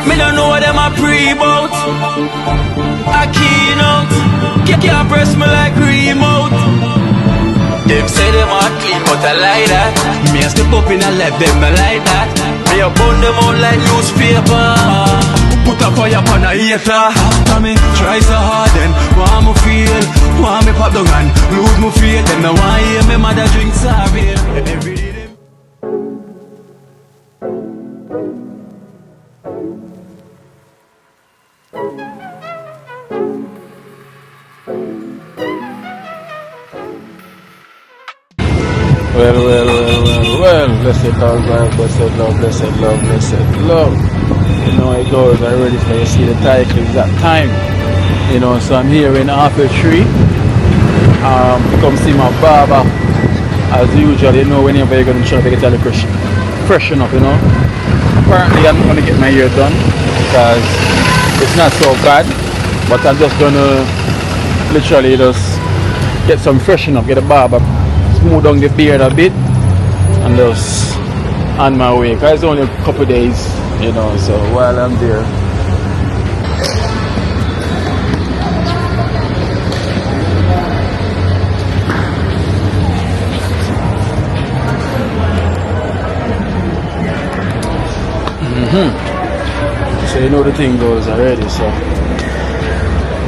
Me don't know what them a pre-bout. A keynote. Can't press me like remote. Them say them a clean but I like that. Me a step up in a left them I like that. Me a burn them out like newspaper. Put a fire upon a hater. After me try so hard then want me feel. Want me pop down and lose my faith. Them no want hear me mother drink sorry. Every day them Well, blessed love, blessed love, blessed love, blessed love. You know how it goes already, so you see the title is that time. You know, so I'm here in Apple Tree. To come see my barber. As usual, you know, whenever you're going to try to get a little freshen up, you know. Apparently I'm going to get my hair done because it's not so bad. But I'm just going to literally just get some freshen up, get a barber, smooth down the beard a bit, and just on my way. Cause it's only a couple days, you know. So while I'm there, so you know the thing goes already. So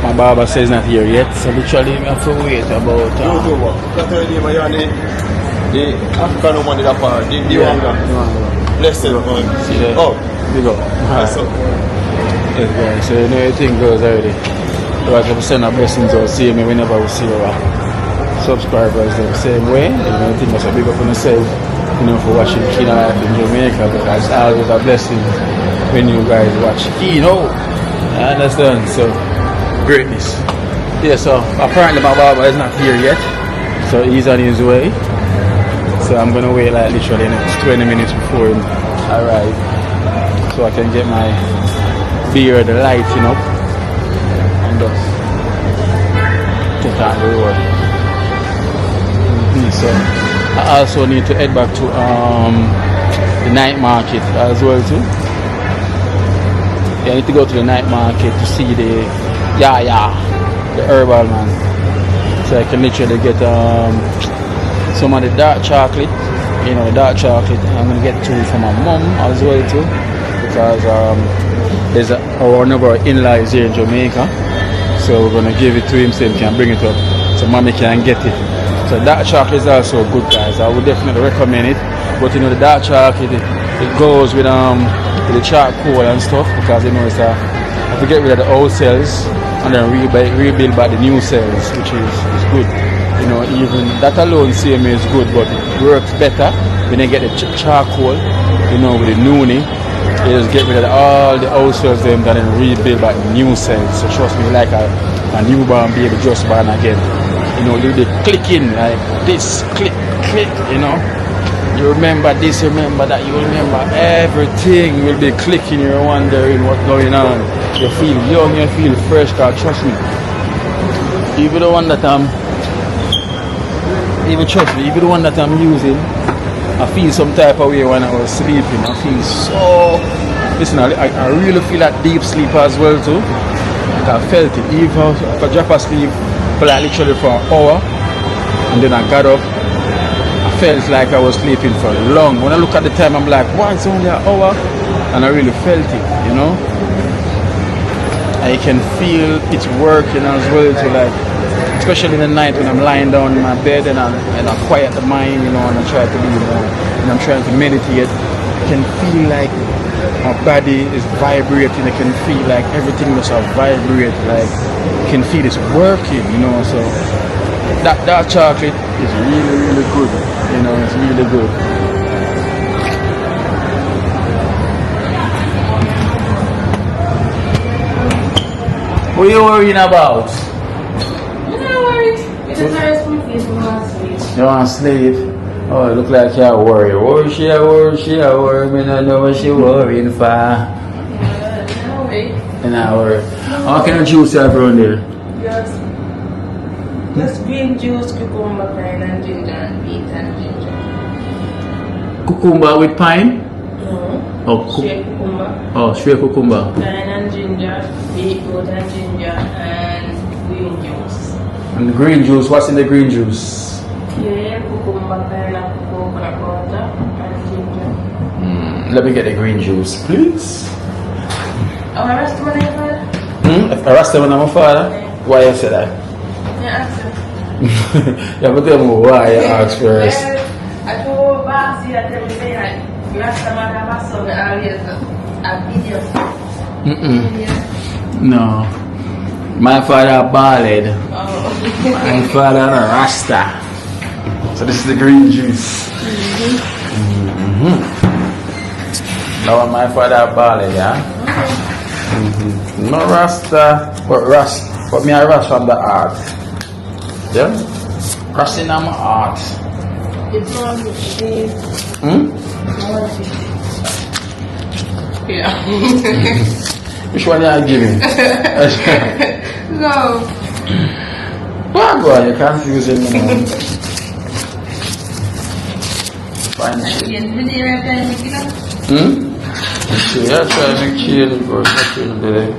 my barber says not here yet, so literally I have to wait about the African woman did a part, the one blessed one. See that? Oh, you go. that's up. Yes, guys, so you know the thing goes already. So I can send our blessings or see me whenever we see our subscribers the same way. You know, I think that's a big up on yourself, you know, for watching Kino Life in Jamaica, because it's always a blessing when you guys watch Kino. I understand, so greatness. Yeah, so apparently my barber is not here yet, so he's on his way. So I'm gonna wait like literally next 20 minutes before him arrive, so I can get my beard lighting up and just take on the road. So I also need to head back to the night market as well too. Yeah, I need to go to the night market to see the Yahya, the herbal man, so I can literally get some of the dark chocolate, you know, dark chocolate. I'm gonna get two for my mom as well too, because there's our another in-law is here in Jamaica, so we're gonna give it to him so he can bring it up, so mommy can get it. So dark chocolate is also good, guys. I would definitely recommend it. But you know, the dark chocolate it goes with the charcoal and stuff, because you know it's have to get rid of the old cells and then rebuild back the new cells, which is good. You know, even that alone same is good, but it works better when you get the charcoal, you know, with the noonie. You just get rid of all the old cells them and then rebuild back the new cells. So trust me, like a newborn baby just born again. You know, you do the clicking like this, click, click, you know. You remember this, remember that, you remember everything will be clicking, you're wondering what's going on. You feel young, you feel fresh, cause trust me. Even the one that even the one that I'm using, I feel some type of way when I was sleeping. I feel so, listen, I really feel that deep sleep as well too. Like I felt it, even if I drop asleep for like literally for an hour, and then I got up, I felt like I was sleeping for long. When I look at the time, I'm like, wow, it's only an hour, and I really felt it, you know. I can feel it's working as well to, like, especially in the night when I'm lying down in my bed and I quiet the mind, you know, and I try to be, you know, and I'm trying to meditate. I can feel like my body is vibrating. I can feel like everything must have vibrate, like I can feel it's working, you know. So that chocolate is really, really good, you know. It's really good. What are you worrying about? I'm not worried. It's a nice movie. You want to sleep. You want to sleep? Oh, it look like you're worried. Worry, she worry. Me not know what she worrying for. No way. And I worry. How can you juice your around there? Just green juice, cucumber, pine, and ginger, and beet and ginger. Cucumber with pine? No. Oh, straight cucumber, oh, straight cucumber. lime and ginger, beetroot and ginger, and green juice. And the green juice, what's in the green juice? Yeah, cucumber, pineapple, coconut water, and ginger. Let me get the green juice, please. Oh, I rest my name, If I rest them on my father, why you say that? yeah, Yeah, but tell me why you ask first. well, I told Basi that they were saying that last time I have a son, a video. No. My father ballad. Oh. My father a Rasta. So this is the green juice. Now my father ballad, yeah? No Rasta, but me a Rasta from the art. Yeah? Rasta in my art. It's not the yeah. Which one are you giving? No. What go on, you're confusing me now. Fine shit. See, I try to make chill, bro. Nothing today.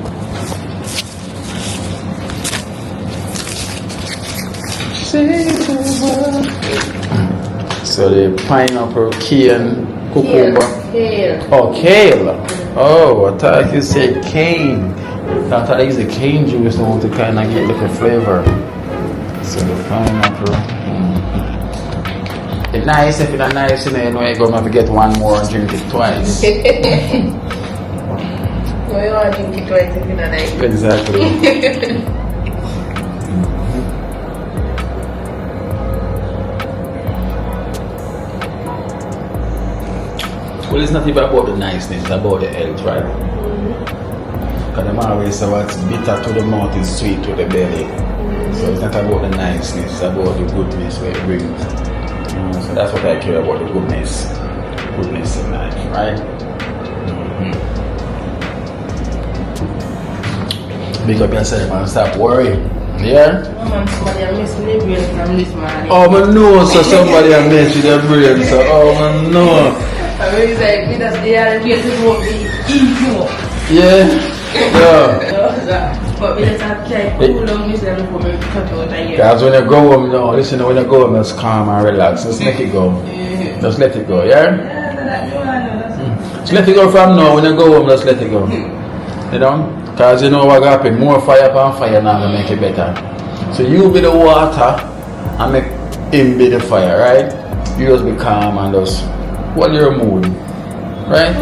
So the pineapple, cane, cucumber. Kale. Oh, kale. Oh, I thought you said cane. I thought I used the cane juice now to kind of get like a flavor. So the pineapple. It's nice. If it's not nice, you know you're going to have to get one more and drink it twice. No, you want to drink it twice if you're not nice. Exactly. Well, it's not even about the niceness, it's about the health, right? Because them always say what's bitter to the mouth is sweet to the belly. So it's not about the niceness, it's about the goodness where it brings. So that's what I care about, the goodness in life, right? Big up yourself and stop worrying. Yeah? Somebody I miss my brain from this morning. Oh, man, no, so somebody I mess with their brain, so, oh, man, no. I mean, it's like, we just there and we just won't be eating more. Yeah? Yeah. But we just have to try cool down this and before we cut out a year. Guys, when you go home, no, listen, when you go home, just calm and relax. Just let it go. Just let it go, yeah? Just let it go from now. When you go home, just let it go. You know? Because you know what happen. More fire upon fire now to make it better. So you be the water and make him be the fire, right? You just be calm and just hold your mood. Right?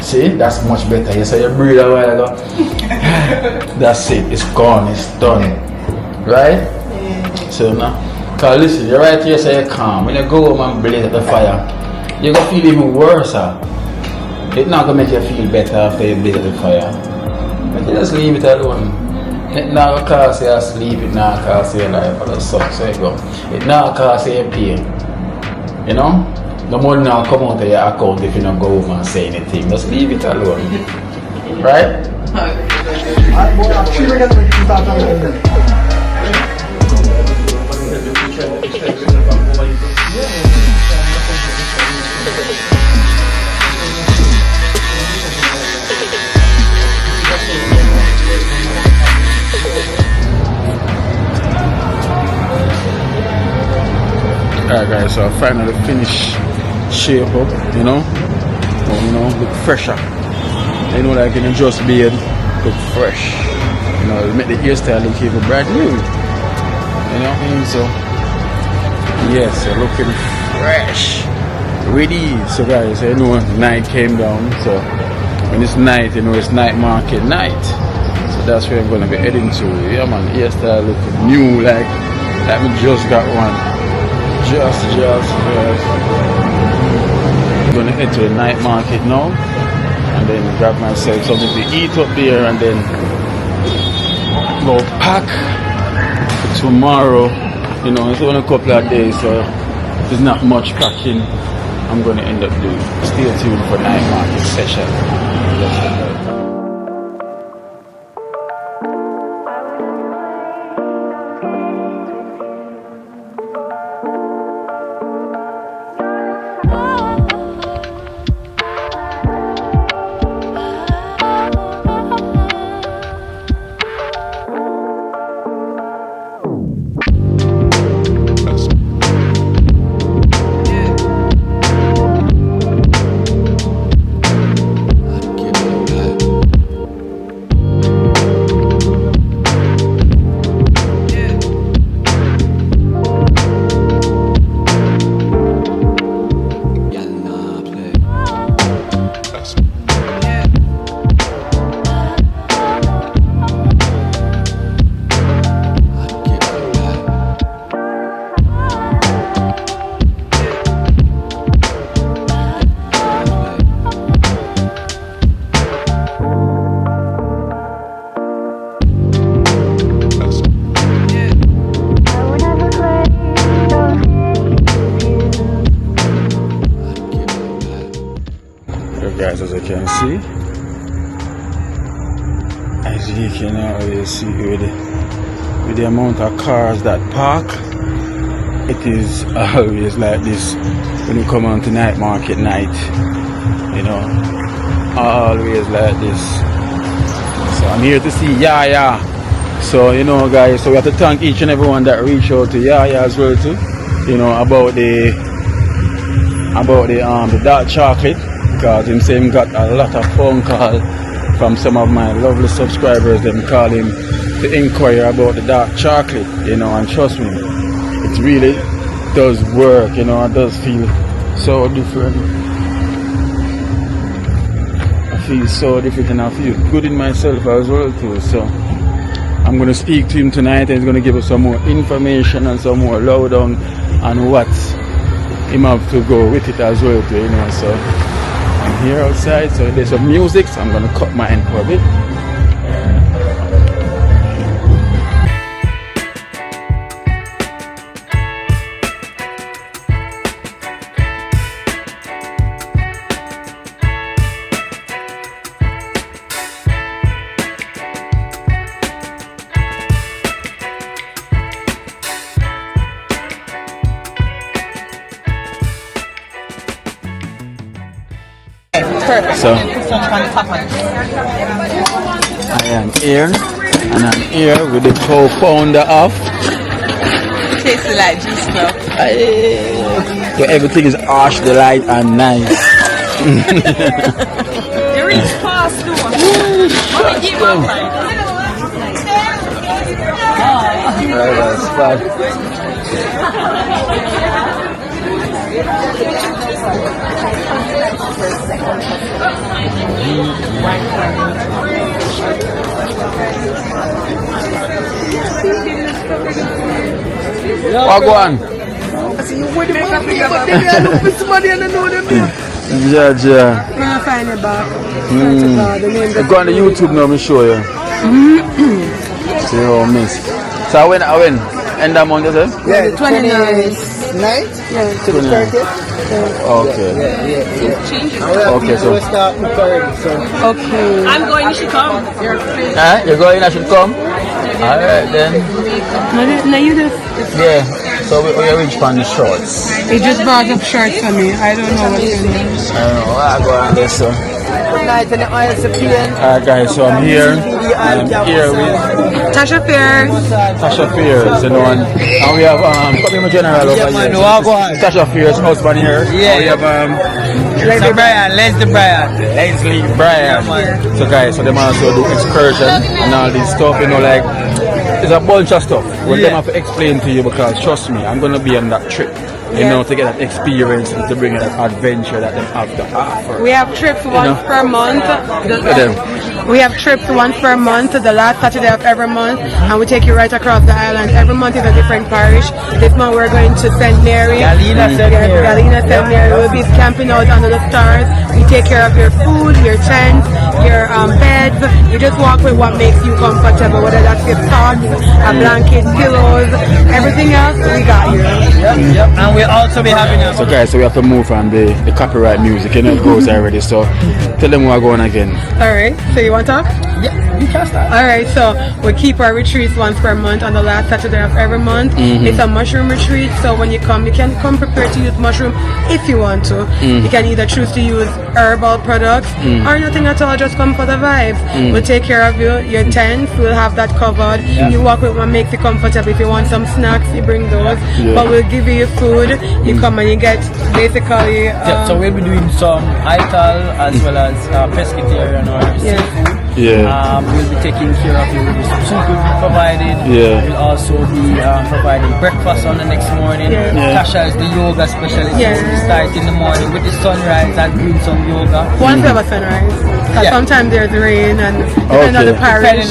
See? That's much better. You say you breathe a while ago. That's it. It's gone. It's done. Right? So now, because listen, you're right here, say you're calm. When you go home and blaze at the fire, you're going to feel even worse. It's not going to make you feel better after you blaze at the fire. But you just leave it alone. It not cause you sleep, it not cause your life, or the suck, so you go. It not cause you pain. You know? The money now come out of your account if you don't go home and say anything. Just leave it alone. Right? Alright guys, so I finally finished shape up, you know, look fresher. You know, like in a just beard, look fresh. You know, make the hairstyle look even brand new. You know what I mean? So yes, so looking fresh. Ready. So guys, you know night came down, so when it's night, you know it's night market night. So that's where I'm gonna be heading to. Yeah man, hairstyle looking new, like we just got one. Just. I'm gonna head to the night market now and then grab myself something to eat up there and then go pack for tomorrow. You know, it's only a couple of days, so there's not much packing I'm gonna end up doing. Stay tuned for night market session. can see. As you can always see with the amount of cars that park, it is always like this when you come on to night market night. You know, always like this. So I'm here to see Yahya. So you know, guys, so we have to thank each and everyone that reached out to Yahya as well too. You know, about the dark chocolate, because him say him got a lot of phone call from some of my lovely subscribers. Them call him to inquire about the dark chocolate, you know, and trust me, it really does work, you know. It does feel so different. I feel so different and I feel good in myself as well too. So I'm going to speak to him tonight and he's going to give us some more information and some more lowdown on what him have to go with it as well too, you know. So I'm here outside, so there's some music, so I'm going to cut my end for a bit. So I am here, and I'm here with the co-founder of Tastes like juice club. where everything is harsh, delight, and nice. You reach past too. What give up Wagwan. Yeah. find it back. Go on the YouTube now, me show you. See how miss. So when end that month, you say? Yeah, the 29th night to the 30th. Okay. Okay, so. Okay. I'm going, you should come. You're going, I should come? Alright then. No, you just. Yeah. So we reach on the shorts. He just brought up shorts for me. I don't know what's your name. I don't know. I go on this. So. Night and the oils appearing. Alright guys, so I'm here with Tasha Fairs. Tasha Fairs, you know, and we have Community General over here. Tasha Fairs, husband here. Yeah. We have Leslie Bryan. So guys, so them also do excursion and all this stuff, you know, like there's a bunch of stuff. Well, them have to explain to you, because trust me, I'm gonna be on that trip. You know, to get that experience and to bring that adventure that they have to offer. We have trips once per month. We have trips once per month, the last Saturday of every month, and we take you right across the island. Every month is a different parish. This month we're going to St. Mary. Galena, St. Mary. We'll be camping out under the stars. We take care of your food, your tent, your beds. You just walk with what makes you comfortable, whether that's your socks, a blanket, pillows, everything else, we got you. Yep. And we'll also be having So guys, so we have to move from the copyright music, you know, it goes already. So tell them we're going again. Alright, so you want to talk? Yeah, you can start. Alright, so we keep our retreats once per month on the last Saturday of every month. It's a mushroom retreat, so when you come come prepared to use mushroom if you want to. You can either choose to use herbal products or nothing at all, just come for the vibes. We'll take care of you, your tents, we'll have that covered. You walk with what makes you comfortable. If you want some snacks, you bring those. But we'll give you your food, you come and you get basically... so we'll be doing some ital as well as pescatarian or seafood. We'll be taking care of you with some soup will be provided. We'll also be providing breakfast on the next morning. Tasha is the yoga specialist. We'll be starting in the morning with the sunrise and doing some yoga. Once we have a sunrise. Because sometimes there's rain and depending on the parish.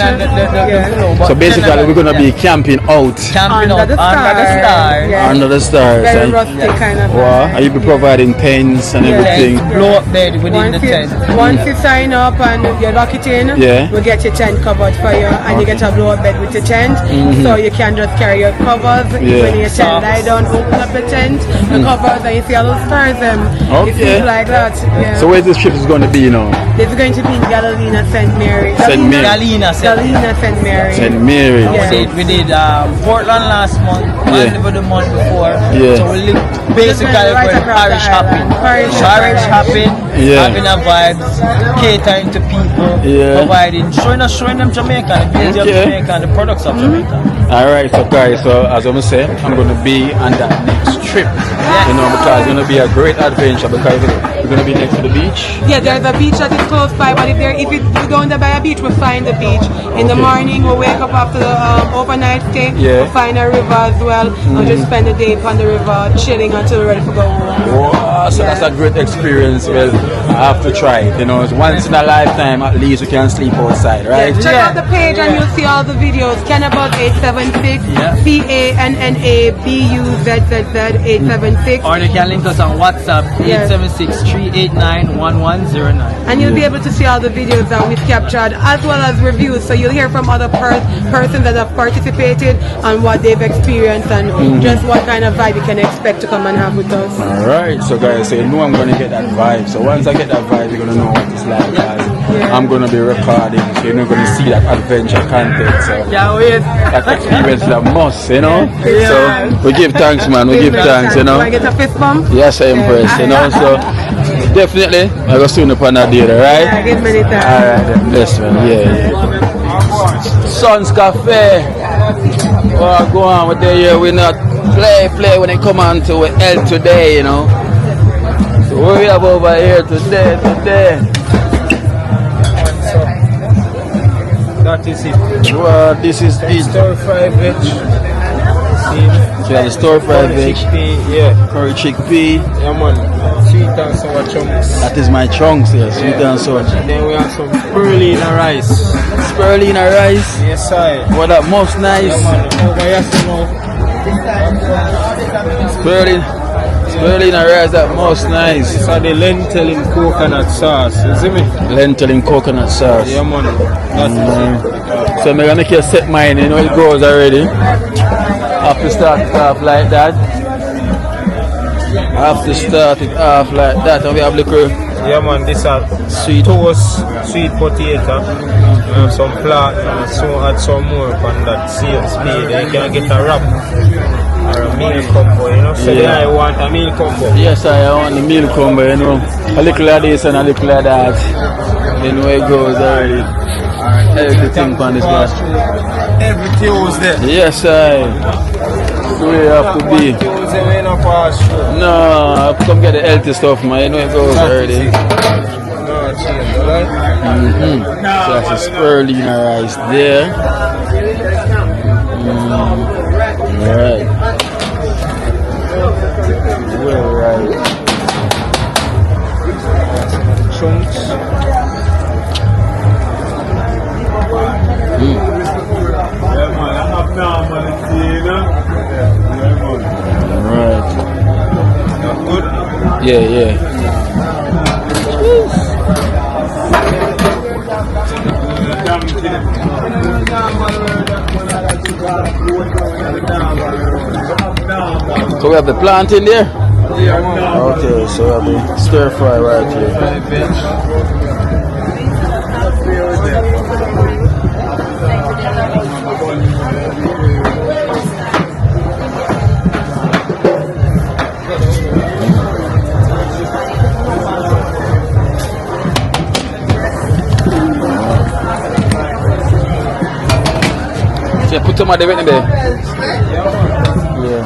So basically we're going to be camping out. Under the stars. Under the stars. Very rustic kind of. Wow. And you'll be providing tents and everything. Blow up bed within the tent. Once you sign up and you lock it in, we get your tent covered for you, and you get a blow up bed with your tent, so you can just carry your covers. When your tent lie down, open up the tent, the covers, and you see all those stars. It feels like that. Yeah. So where this trip is going to be, you know? This is going to be in Galena, St. Mary. Galena, St. Mary. St. Mary. Yeah. We did Portland last month, Mandeville the month before. So we basically right going parish hopping. Parish hopping, having a vibes, catering to people, providing, showing them Jamaica, the beauty of Jamaica and the products of Jamaica. Alright, so guys, so as I'm saying, I'm going to be on that next trip, you know, because it's going to be a great adventure, because we're going to be next to the beach. Yeah, there's a beach that is close by, but if we go down there by a beach, we find the beach. In the morning, we wake up after the overnight stay, we find a river as well, and just spend the day on the river, chilling until we're ready to go home. Wow, so that's a great experience. Well, I have to try it, you know, it's once in a lifetime, at least we can sleep outside, right? Check out the page and you'll see all the videos. Cannabuzz 876, CANNABUZZZ 876. Or you can link us on WhatsApp, 876-389-1109. And you'll be able to see all the videos that we've captured, as well as reviews. So you'll hear from other persons that have participated and what they've experienced, and just what kind of vibe you can expect to come and have with us. Alright, so guys, so you know I'm going to get that vibe. So once I get that vibe, you're going to know what it's like, guys. I'm going to be recording, so you're not going to see that adventure content. So that experience is a must, you know. So we give thanks, man. We give thanks, you know. Do I get a fist bump? Yes, I'm impressed, you know. So definitely, I go soon upon that data, right? I get many times. Alright, yes, man. Yeah. Sun's Cafe. Oh, go on with the year. We not play when it come on to L today, you know. So what we have over here today. That is it. Well, this is it. Stir fry veg. So the stir fry veg. Curry chickpea. Yeah, man. Sweet and sour chunks. That is my chunks here, sweet and sour. Then we have some spirulina rice. Spirulina rice. Yes, I. What that most nice. Yeah, man. Over here, Spirulina rice, that most nice. These are the lentil in coconut sauce. You see me? Lentil in coconut sauce. Yeah, man. That is it. So I'm gonna make you set mine, you know it goes already. I have to start it off like that. And we have liquor. Yeah, man, this are Sweet toast, sweet potato. Some flour, so add some more on that same speed. You can get a wrap or a meal combo, you know. So I want a meal combo. Yes, I want the meal combo, you know. A little of this and a little of that. You know it goes already. Everything on this one. Every Tuesday. Yes, I. That's the way you have to be. Tuesday we not pass through. No, I have to come get the healthy stuff, man. You know it goes already. No, change, right? So that's the spirulina rice there. Alright. Well, right. Chunks. Alright. Good? Yeah. So we have the plant in there? Okay, so we have the stir fry right here. So put some of the wet in there. Yeah.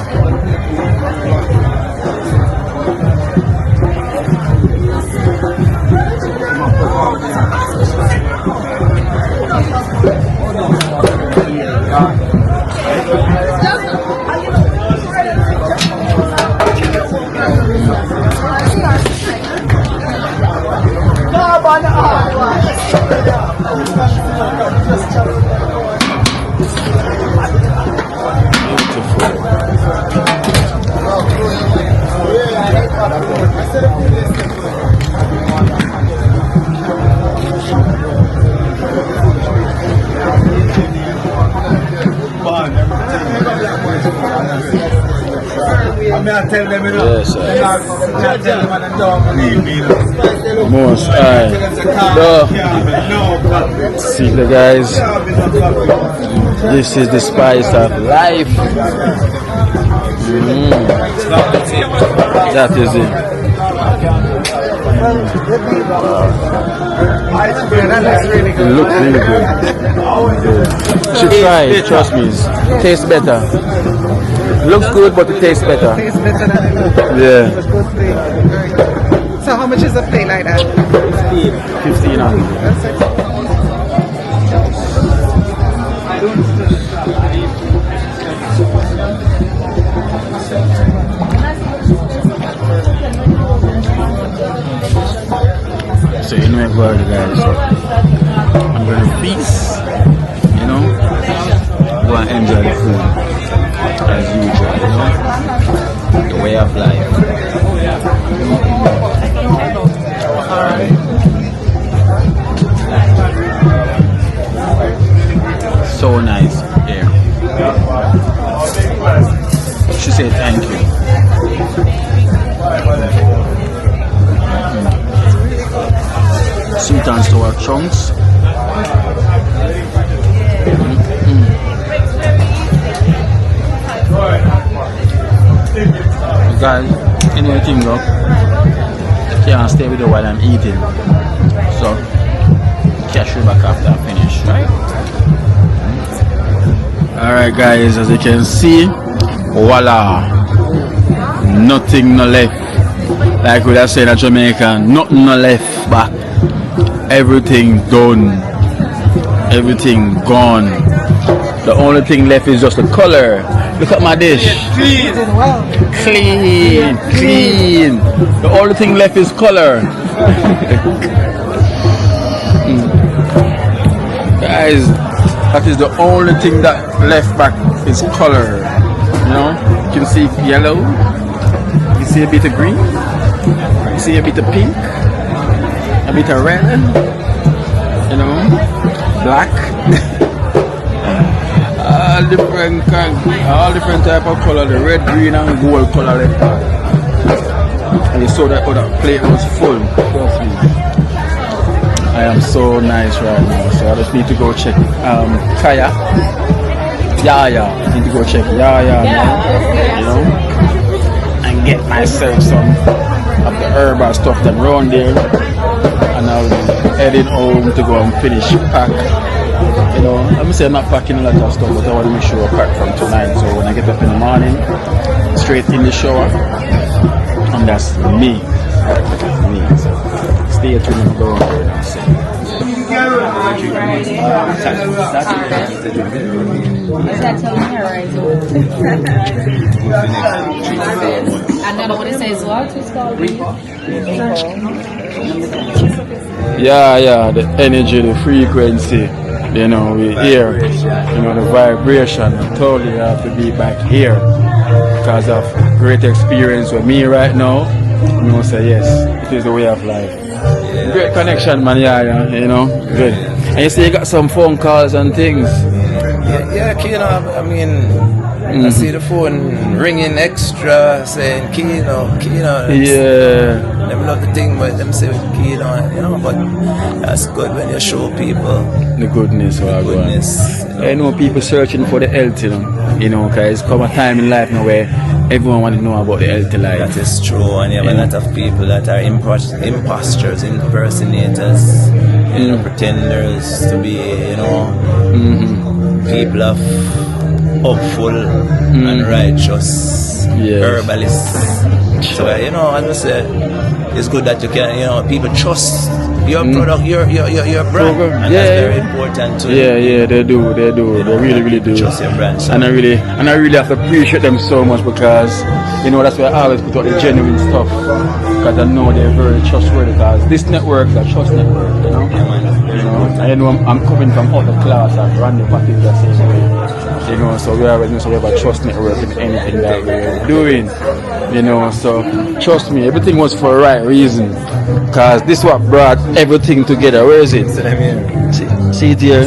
tell them, you know. Yes, sir. Tell them and don't believe me. Most see the guys. This is the spice of life. That is it. It looks really good. You should try it, trust me. It tastes better. Looks good, but it tastes better. Tastes better than it. Yeah. So how much is a plate like that? 1500. So you know what, guys, I'm going to feast, you know, go and enjoy the food as usual, you know, the way of life. So nice, yeah. She said thank you. Sweet and sour chunks. Guys, anything up, can't stay with you while I'm eating. So, catch you back after I finish, right? Alright guys, as you can see, voila, nothing no left. Like we have said in Jamaica, nothing no left back. Everything done, everything gone. The only thing left is just the color. Look at my dish. Clean, clean. The only thing left is color. Guys, that is the only thing that left back is color. You know, you can see yellow, you see a bit of green, you see a bit of pink, a bit of red, you know, black. all different type of color, the red, green and gold color left back. And you saw that other plate was full. Trust me. I am so nice right now, so I just need to go check Yahya. I need to go check Yahya now, you know, and get myself some of the herbal stuff that's around there, and I'll be heading home to go and finish pack. You know, let me say I'm not packing a lot of stuff, but I want to make sure I pack from tonight. So when I get up in the morning, straight in the shower, and that's me. So stay tuned and go on. Another one says what? It's called yeah, the energy, the frequency, you know, we hear, you know, the vibration. I totally have to be back here because of great experience with me right now. You know, say yes, it is the way of life. Great connection, man, yeah, you know, good. And you say you got some phone calls and things. Yeah, Kino, I mean, I see the phone ringing extra, saying Kino. Yeah. Them love the thing, but them say Kino, you know, but that's good when you show people the goodness. I know people searching for the health, you know, because it's come a time in life now where everyone wants to know about the healthy life. That is true, and you have a lot of people that are imposters, impersonators, you know, pretenders to be, you know, people of hopeful and righteous, herbalists. So, you know, as I said, it's good that you can, you know, people trust your product, your brand, and that's very important too. Yeah, they do. They really do. Trust your brand. So. And I really have to appreciate them so much because, you know, that's why I always put out the genuine stuff, because I know they're very trustworthy. Because this network is a trust network, you know. I know I'm coming from other class and run the package the same way, you know. So we always know we have a trust network in anything that we're doing, you know. So trust me, everything was for a right reason, because this is what brought everything together. Where is it? See it here.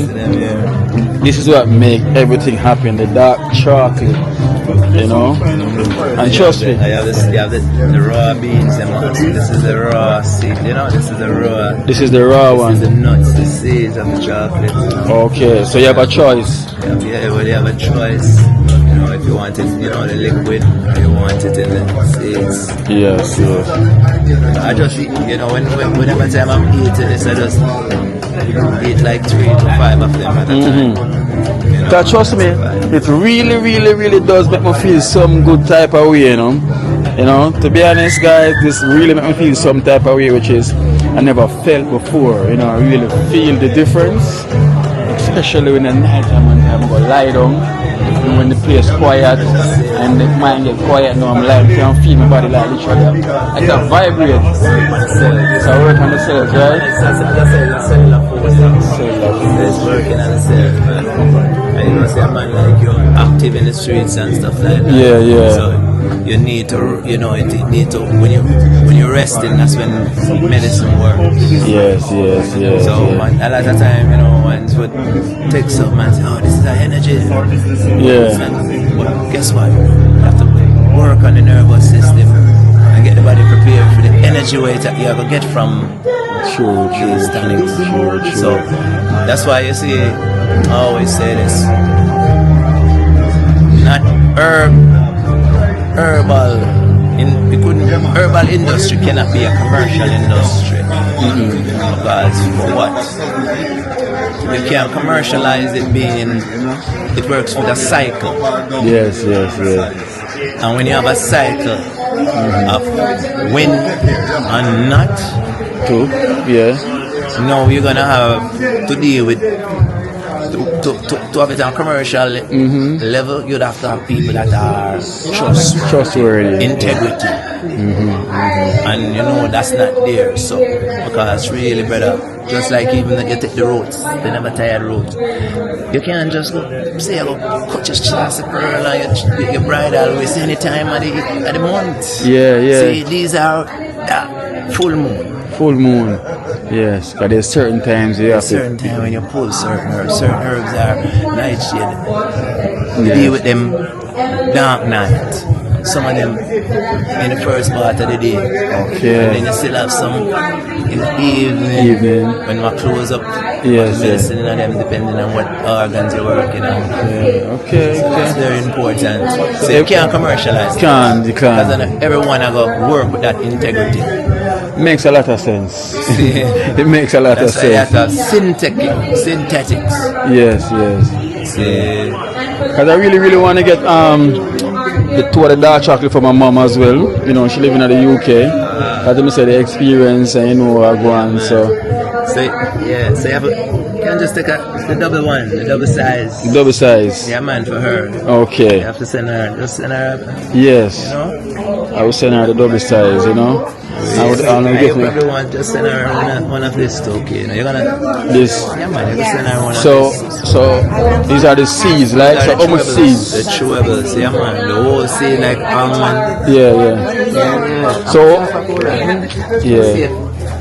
This is what make everything happen. The dark chocolate. you know. And trust me. I have this, you have the raw beans, this is the raw seed, you know, this is the raw. This is the raw one. This is the nuts, the seeds of the chocolate. Okay, so you have a choice. Yeah, well, you have a choice. You know, if you want it, you know, the liquid, or you want it in the seeds. Yes, yes. I just eat, you know, whenever time I'm eating this, I just eat like 3 to 5 of them at a time. You know, Cause trust me, it really does make me feel some good type of way, you know. You know, to be honest, guys, this really make me feel some type of way, which is I never felt before. You know, I really feel the difference, especially when the night time and I'm gonna lie down. And when the place quiet and the mind get quiet, now I'm lying, I can feel my body like literally I can vibrate. So I work on the cells, right? It's working on the cells, man. And you know, see a man like you active in the streets and stuff like that. Yeah, yeah. So you need to, you know, you need to, when you're resting, that's when medicine works. Yes. So man, a lot of time, you know, ones would take some and say, oh, this is our energy. Yeah. But guess what? You have to work on the nervous system and get the body prepared for the energy weight that you ever get from these tonics. So that's why you see, I always say this, not herbal industry cannot be a commercial industry. Because for what? You can't commercialize it being, it works with a cycle. Yes. And when you have a cycle of win and not, True. Yeah. now you're gonna have to deal with to have it on commercial level. You'd have to have people that are Trustworthy. integrity, and you know that's not there. So because really, brother, just like even when you take the roads, the never tired roads, you can't just go say I go cut your chassis pearl and your bridal waist any time of the month. Yeah. See, these are full moon. Full moon. Yes, because there's certain times you have to. Certain time when you pull certain herbs are nightshade. You deal with them dark night. Some of them in the first part of the day. Okay. And then you still have some in the evening. When my close up. Yes. Medicine and them depending on what organs you're working on. Yeah. Okay. So it's very important. So you can't commercialize. You can't. Because everyone I go work with that integrity. Makes a lot of sense. It makes a lot of sense. That's synthetics. Yes. Because I really want to get the two of the dark chocolate for my mom as well. You know, she living in the UK. As I said, the experience and you know I go on. So you have you can just take the double one, the double size. Double size. Yeah, man, for her. Okay. You have to send her. Just send her. Yes. You know. I will send her the double size. You know. You probably want just send her one of this too, okay? You know, you're gonna this. Yeah, man, you can send her one of so these are the seeds, like so how much seeds? The chewables, yeah, man. The whole seed like almond. Yeah. So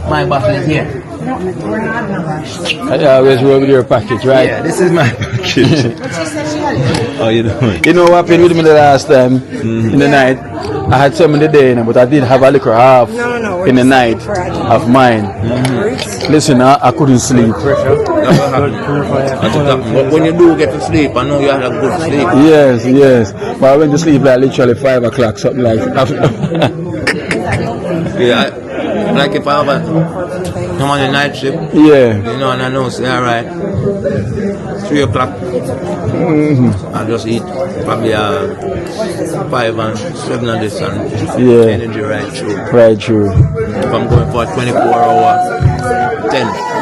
my bottle is here. I always roll with your package, right? Yeah, this is my package. How you doing? You know what happened with me the last time in the night? I had some in the day, but I did have a little half in the night of mine. Listen, I couldn't sleep. When you do get to sleep, I know you had a good sleep. Yes. But I went to sleep like literally 5 o'clock, something like that. Yeah, like if I have I'm on the night shift. Yeah. You know, and I know, say, alright, 3 o'clock. I just eat probably 5 and 7 of this and energy right through. Right through. If I'm going for a 24 hour,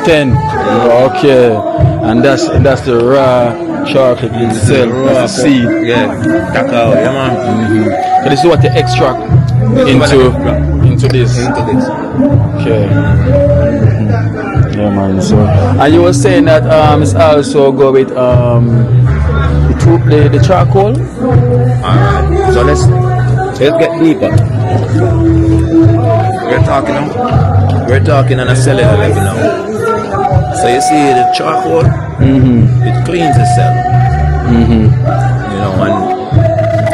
10. Okay. And that's the raw chocolate itself, raw seed. Yeah, cacao, yeah man. So this is what you extract into this. Okay. Yeah man. So and you were saying that it's also go with the charcoal. Alright. So let's get deeper. We're talking on a cellular level now. So you see the charcoal, it cleans the cell. You know, and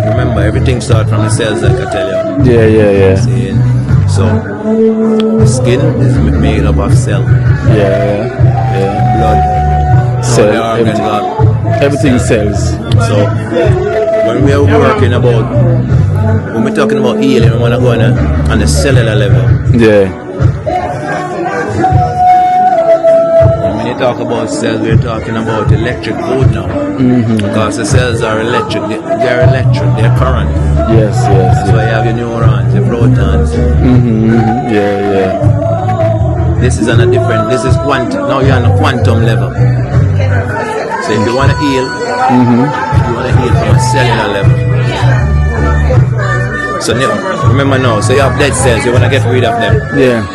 remember everything starts from the cells, like I tell you. Yeah. See? So the skin is made up of cell. Yeah. Blood. Cell, All the organs are everything cells. So when we are working about, when we're talking about healing, we want to go on the cellular level. Yeah. When you talk about cells, we're talking about electric code now. Because the cells are electric, they're electric, they're current. Yes. That's why you have your neurons, your protons. Yeah. This is on a different, this is quantum, now you're on a quantum level. So if you want to heal, you want to heal from a cellular level. So remember now, so you have dead cells, you want to get rid of them. Yeah.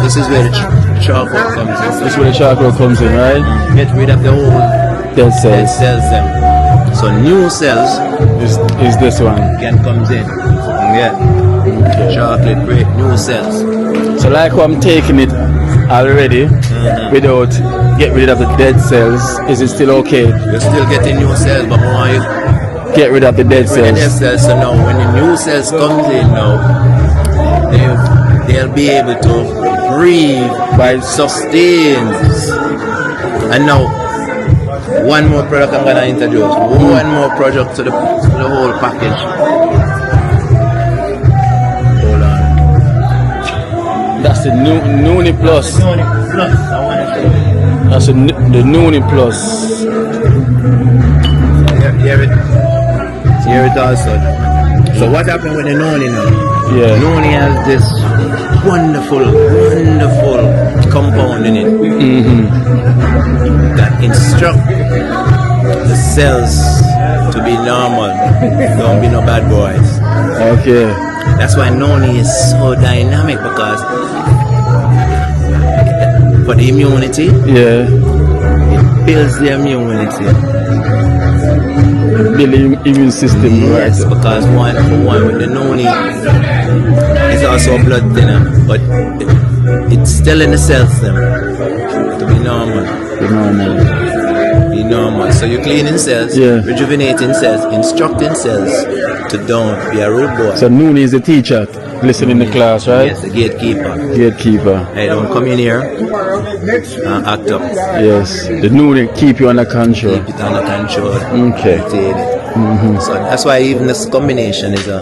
This is where the charcoal comes in. This is where the charcoal comes in, right? Get rid of the whole Dead dead cells. cells them. So new cells Is this one? can comes in. Yeah. Chocolate break new cells. So like I'm taking it already without get rid of the dead cells, is it still okay? You're still getting new cells, but more you Get rid of the dead get rid of cells. dead cells. So now when the new cells comes in now, they'll be able to breathe by sustains. And now one more product I'm gonna introduce. One more product to the whole package. Hold on. That's the Noonie Plus. Plus, I wanna show you. That's the Noonie Plus. Here it also. So what happened with the noni now? Yeah. Noni has this wonderful compound in it that instruct the cells to be normal. Don't be no bad boys. Okay. That's why noni is so dynamic, because for the immunity, Yeah. it builds the immunity. Building immune system, Yes, right? because one with the noni is also a blood thinner, but it's still in the cells them to be normal. Be normal. So you're cleaning cells, Yeah. rejuvenating cells, instructing cells to don't be a rude boy. So Noonie is the teacher, listen in the class, right? Yes, the gatekeeper. Gatekeeper. Hey, don't come in here and act up. Yes. The Noonie keep you under control. Keep it under control. Okay. Maintain it. So that's why even this combination is a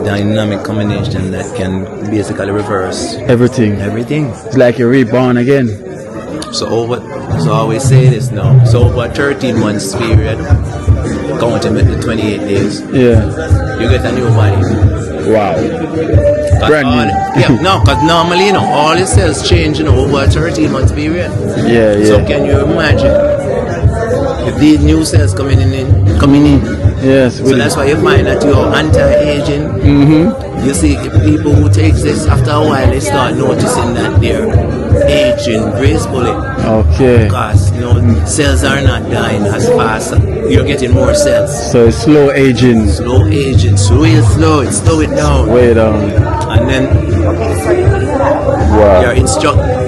dynamic combination that can basically reverse Everything. everything. It's like you're reborn again. So I always say this now. So over 13 months period, counting with the 28 days, Yeah. you get a new body. Wow. 'Cause Brand new. because normally, all the cells change, over a 13 months period. Yeah. So can you imagine if these new cells coming in? Yes. So that's why you find that you're anti-aging. You see, people who take this, after a while, they start noticing that they're aging gracefully. Okay. Because, cells are not dying as fast. You're getting more cells. So it's slow aging. Slow aging, slow it down. Way down. And then Wow.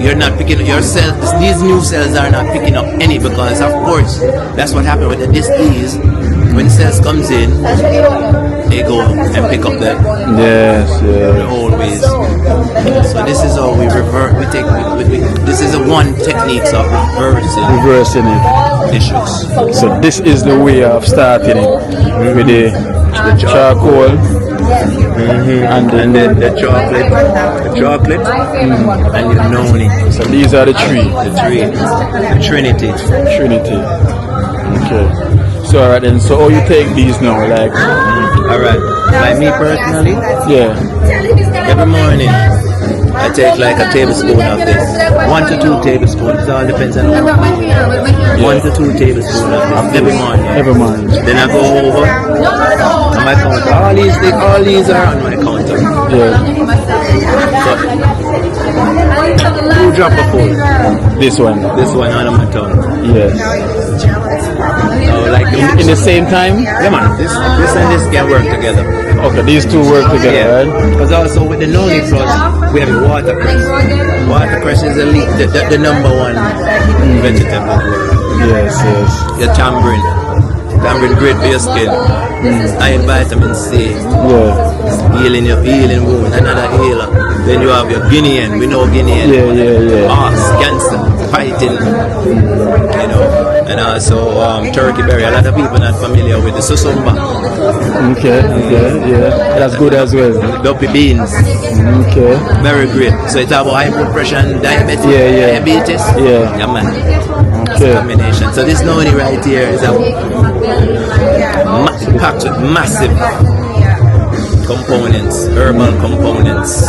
you're not picking up your cells. These new cells are not picking up any, because of course that's what happened with the disease. When cells comes in, they go and pick up the Yes. old ways. So this is how we revert. This is a one technique of Reversing it. issues. So this is the way of starting it with the charcoal and And then the chocolate, and your noni. So these are the three. The trinity. Trinity. Okay. So alright then. So how you take these now? Like, All right. By me personally, yeah. every morning I take like a tablespoon of this. 1 to 2 tablespoons. It all depends on how much. 1 to 2 tablespoons of this every morning. Every morning. Then I go over on my counter. All these are on my counter. Yeah. So 2 drops of food. This one. This one on my tongue. Yes. So like In the same time? yeah, man. This and this can work together. Okay. These two work together, Yeah. right? Because also with the noni plus, we have watercress. Watercress is the number one vegetable. Yes. Your tamarind. can bring great for your skin. High vitamin C. Healing wound, another healer. Then you have your guinea hen, we know guinea hen. Horse, cancer, fighting. You know. And also turkey berry. A lot of people not familiar with the susumba. Okay, that's good as well. Duppy beans. Okay. Very great. So it's about high blood pressure and diabetes. Yeah, man. Okay. Combination. So this noni right here is a packed with massive components, herbal components.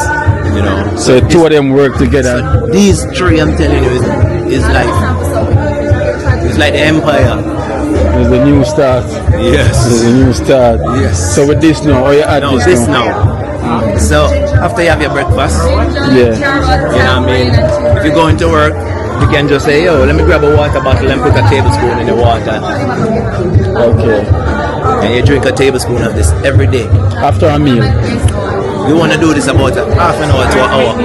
You know. So two of them work together. So these three, I'm telling you, is like the empire. There's a new start. Yes. There's a new start. Yes. So with this now, or you add this now? So after you have your breakfast, yeah, you know what I mean? If you're going to work, you can just say, yo, let me grab a water bottle and put a tablespoon in the water. Okay. And you drink a tablespoon of this every day. After a meal? You want to do this about half an hour to an hour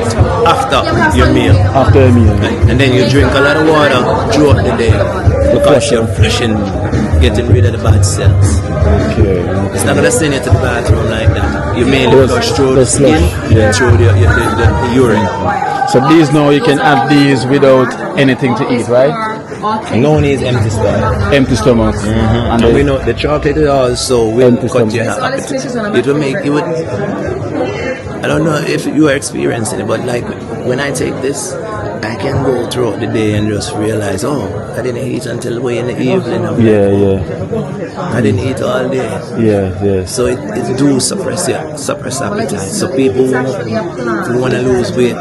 after your meal. After a meal. And then you drink a lot of water throughout the day. Because you're flushing, getting rid of the bad cells. Okay. It's not going to send you to the bathroom like that. You mainly flush through the skin, through the urine. So these now you can add these without anything to eat, right? No need empty stomach. Empty stomach. And we know the chocolate also will cut your appetite. It will make you. I don't know if you are experiencing it, but like when I take this, I can go throughout the day and just realize, oh, I didn't eat until way in the evening. I didn't eat all day. So it do suppress appetite. So people who want to lose weight,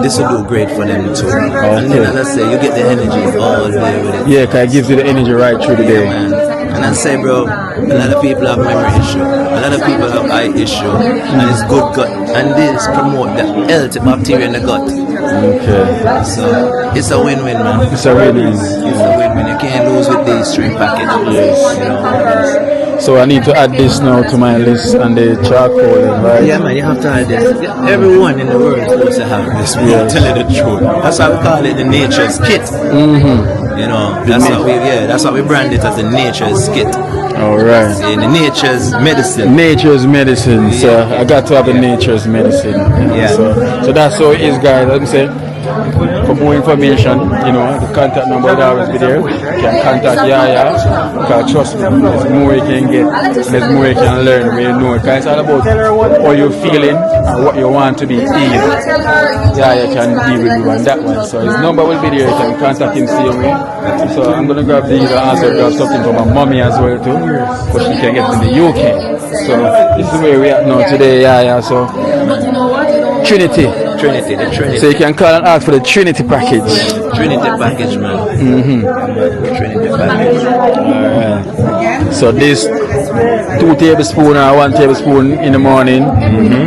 this will do great for them too. And then as I say, you get the energy all day with it. Yeah, because it gives you the energy right through the day. Man. And I say, bro, a lot of people have memory issue. A lot of people have eye issue. And it's good gut. And this promote the healthy bacteria in the gut. Okay. So it's a win-win, man. It's a win-win. It's a win-win. You can't lose with these three packages. Yes. You know. So I need to add this now to my list and the charcoal, right? Yeah, man, you have to add this. Everyone in the world is supposed to have this. We'll tell you the truth. That's why we call it the nature's kit. You know, that's what we brand it as the nature's kit. Alright. The nature's medicine. Nature's medicine. So I got to have the nature's medicine. So that's how it is, guys. I'm saying, for more information, you know, the contact number will always be there. You can contact Yahya. Because trust me, there's more you can get, there's more you can learn when you know it. Because it's all about how you're feeling and what you want to be healed. Yahya can deal with you on that one. So his number will be there. You can contact him straight away. So I'm going to grab these and also grab something for my mommy as well too. But she can get to the UK. So this is where we are now today, Yahya. So Trinity. The Trinity. So you can call and ask for the Trinity package. Trinity package, man. Trinity package. Alright. So this 2 tablespoons or 1 tablespoon in the morning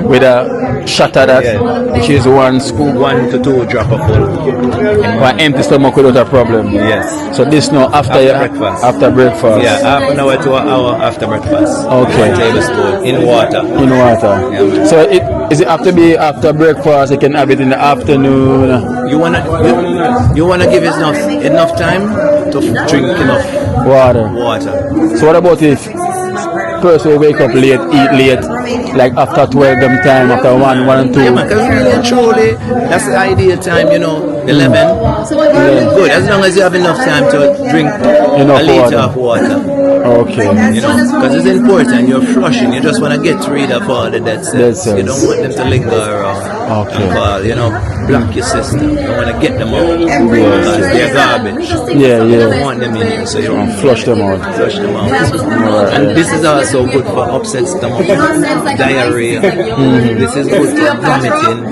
with a shot of that, which is 1 scoop. 1 to 2 drop of full. For empty stomach without a problem. Yes. So this now after breakfast. After breakfast. Yeah, half an hour to an hour after breakfast. Okay. 1 tablespoon in water. In water. Yeah, so is it have to be after breakfast? You can have it in the afternoon. You wanna give it enough time to drink enough water. So what about if person will wake up late, eat late, like after 12 them time, after 1 and 2? Yeah, man, because really and truly, that's the ideal time, you know, 11. Good, as long as you have enough time to drink a liter of water. Okay. You know, because it's important, you're flushing, you just want to get rid of all the dead cells. You don't want them to linger around. Okay. And, you know, block your system. You don't want to get them out. Because they're garbage. You don't want them in you, so you don't flush them out. And this is also good for upset stomach, diarrhea. This is good for vomiting.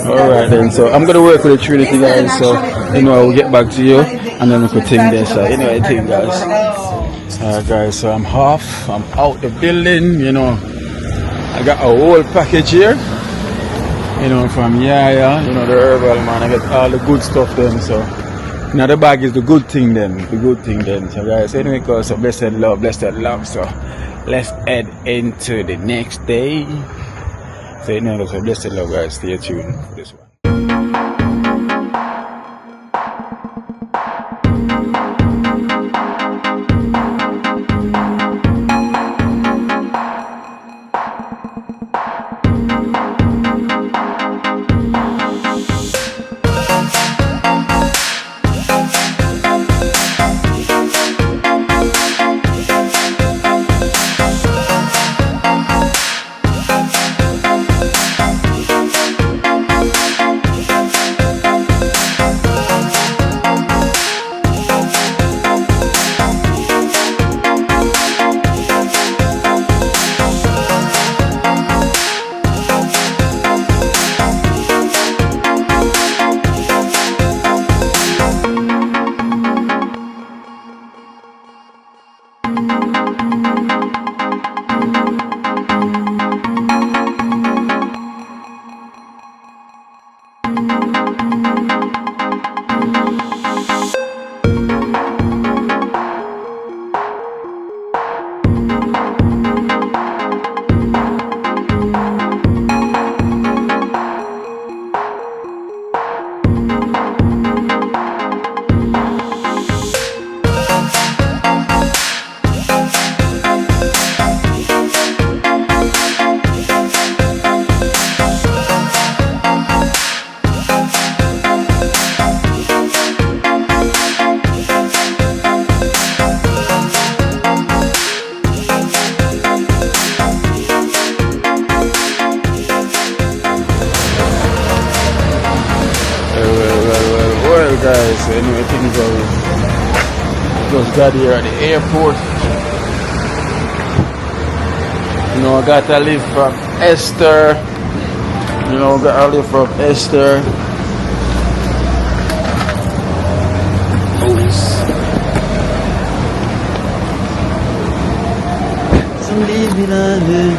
Alright then, so I'm gonna work with the Trinity, guys, so you know I will get back to you and then we could think this. You know I think, guys. Alright guys, so I'm out the building, you know. I got a whole package here, you know, from Yahya, you know, the herbal man. I got all the good stuff then, so now the bag is the good thing then. So guys, anyway, cause so blessed love, so let's head into the next day. So you know, so blessed love, guys, stay tuned for this one. Guys, anyway, things are just got here at the airport. You know, I got to leave from Esther. You know, got to leave from Esther. Some leaving on it.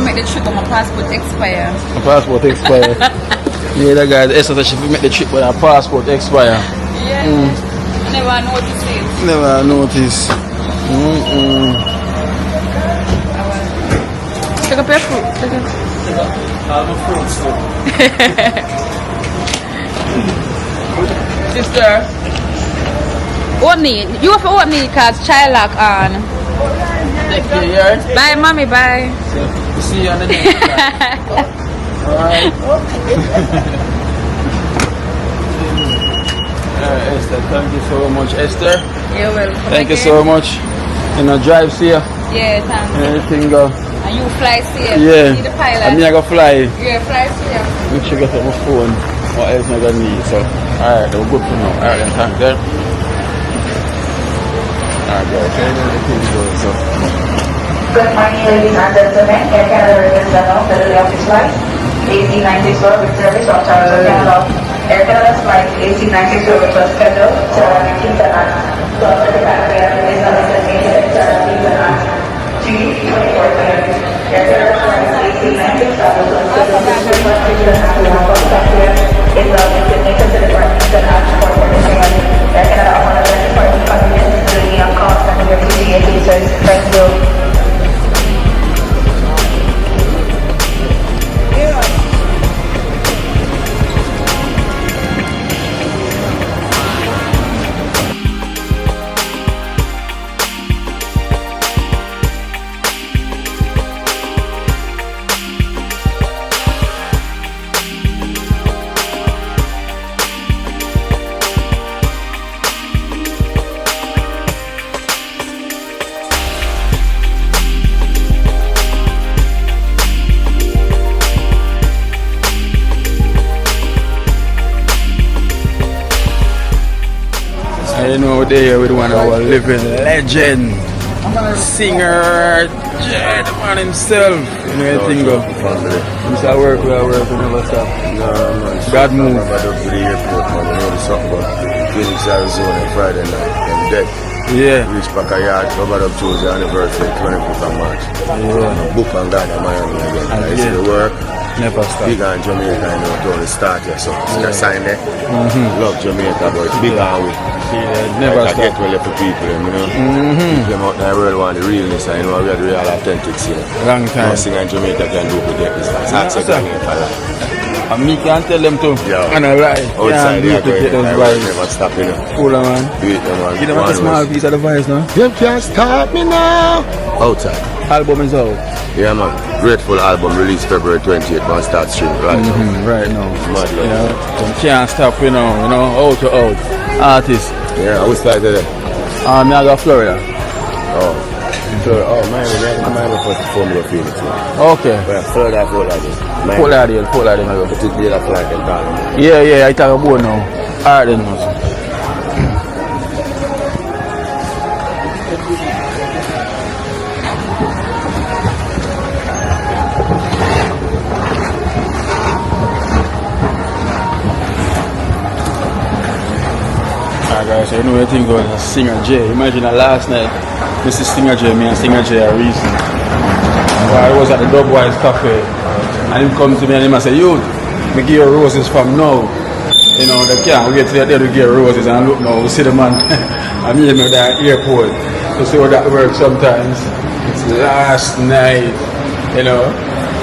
Make the trip when my passport expire. My passport expire. Yeah, that guy, Esther said she make the trip when her passport expire. Yeah. Never notice it. Never notice. Take up your fruit. Take it. I'm a fruit soup. Sister. Oatmeal. You have to oatmeal because child lock on. Take care, yeah? Bye, mommy. Bye. See you on the next time. Alright. Esther, thank you so much, Esther. You're welcome. Thank you so much. You know, drive safe. Yeah, thanks. Everything go. And you fly safe. Yeah. See the pilot. And me I go fly. Yeah, fly safe. Make sure I get my phone. What else I gonna need? So, alright, we're good for now. Alright, then thanks there. Alright, guys. Everything goes so. Good morning, ladies and gentlemen. Air Canada requests an off the office flight AC-964 with service from Toronto, Canada. Air Canada's flight AC-964 which was scheduled to 19th at 12:35 p.m. is now designated to 19th at 3:24 p.m. Air Canada's flight AC-964 which was scheduled to 1:30 p.m. is now designated to departure at 4:40 p.m. Air Canada apologizes for inconvenience, delay and cost and your PCA cases. Thank you. You know, there with one of our living legend, singer, gentleman himself. You know, anything go. Since I work, we never stop. God move. I'm about to the airport, man. You know the something about Phoenix, Arizona, Friday night. I'm dead. Yeah. Reach back a yard, covered up to the anniversary, 25th of March. Yeah. Book and God in Miami again. And I see the work. Never stop. Big on Jamaica, I know, to the start here. So, it's a sign there. Love Jamaica, but it's big on we. Never I stop. get well for people, you know. People them out in the world want the realness, you know, we are the real authentic singer. Long time. Nothing in Jamaica can do to get this. It's hard to get it for life. And me can tell them to. Yeah. And I lie. Outside, yeah, they're get those going vibes. never stop, you know. Cool, man. Do it, man. Give them a small piece of the vibes now. You can't stop me now. Outside. Album is out. Yeah, man. Grateful album released February 28th. Man, start streaming right now. Right now. Mad love. You know, some can't stop, you know, out to out. Artist. Yeah, I was started there. Me I go Florida. Oh. Florida. Oh, Miami for Formula Phoenix, man. Okay. But Florida, Fort Lauderdale, Fort Lauderdale. But it's the other flight and down. Yeah, I talk about now. Alright then. Alright guys, So you know what I think about Singer J. Imagine that last night, this is Singer J, me and Singer J are reason. I was at the Dubwise Cafe and him comes to me and him and say, "Youth, me give you roses from now." You know, they can't wait till they give you roses and look now, we see the man and me at the airport. You see how that works sometimes. It's last night, you know.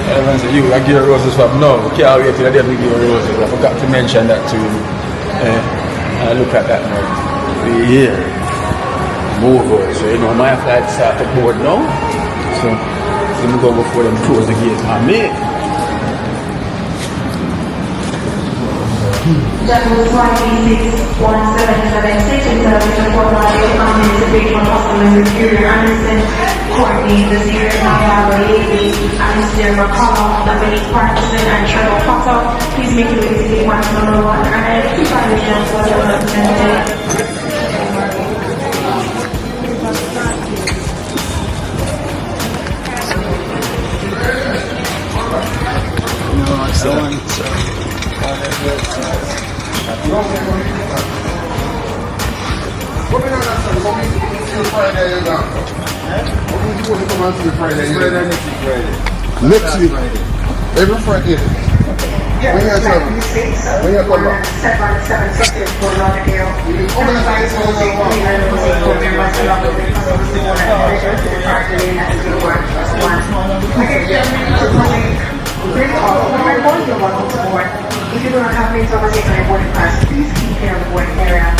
Everyone say, "You, I give you roses from now. Can't wait till they give you roses." I forgot to mention that to him. And I look at that now. We here. Move over. So you know my flight start to board now. So let me go before them close the gate on me. General Flight 1776 in service of Fort Lauderdale, anticipation customer Superior Anderson, Courtney, the Sierra Yahya, Alistair McConnell, Dominique Parkinson, and Cheryl Potter. Please make your way to the one number 1 and keep violations for your representative. Next week, every Friday. Yeah, when you have when you come back. 776 for Lauderdale. Organize all the if you do not have means of taking a boarding pass, please keep clear of the boarding area.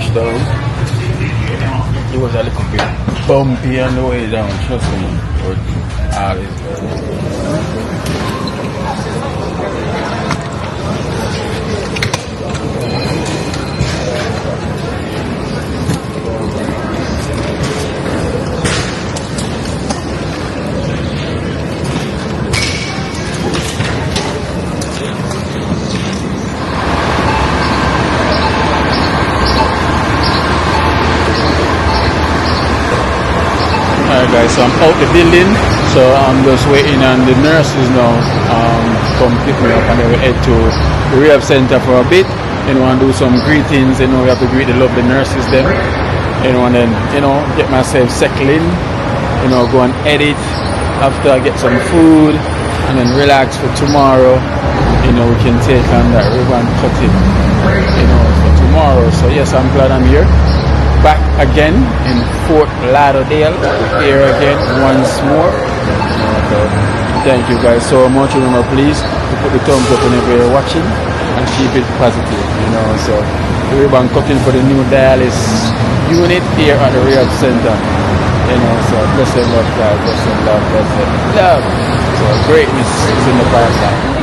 touchdown. It was a little bit bumpy on the way down, trust me. But all is well. Alright guys, so I'm out the building, so I'm just waiting on the nurses now come pick me up, and then we head to the rehab center for a bit, and do some greetings. We have to greet the lovely nurses then, and then get myself settled in, go and edit after I get some food, and then relax for tomorrow. We can take on that ribbon cutting for tomorrow. So yes, I'm glad I'm here. Back again in Fort Lauderdale, here again once more. Thank you guys so much. Remember, please to put the thumbs up whenever you're watching and keep it positive. So the ribbon cutting for the new dialysis unit here at the rehab center. So blessed love, guys, blessed love, blessed love. So greatness is in the pipeline.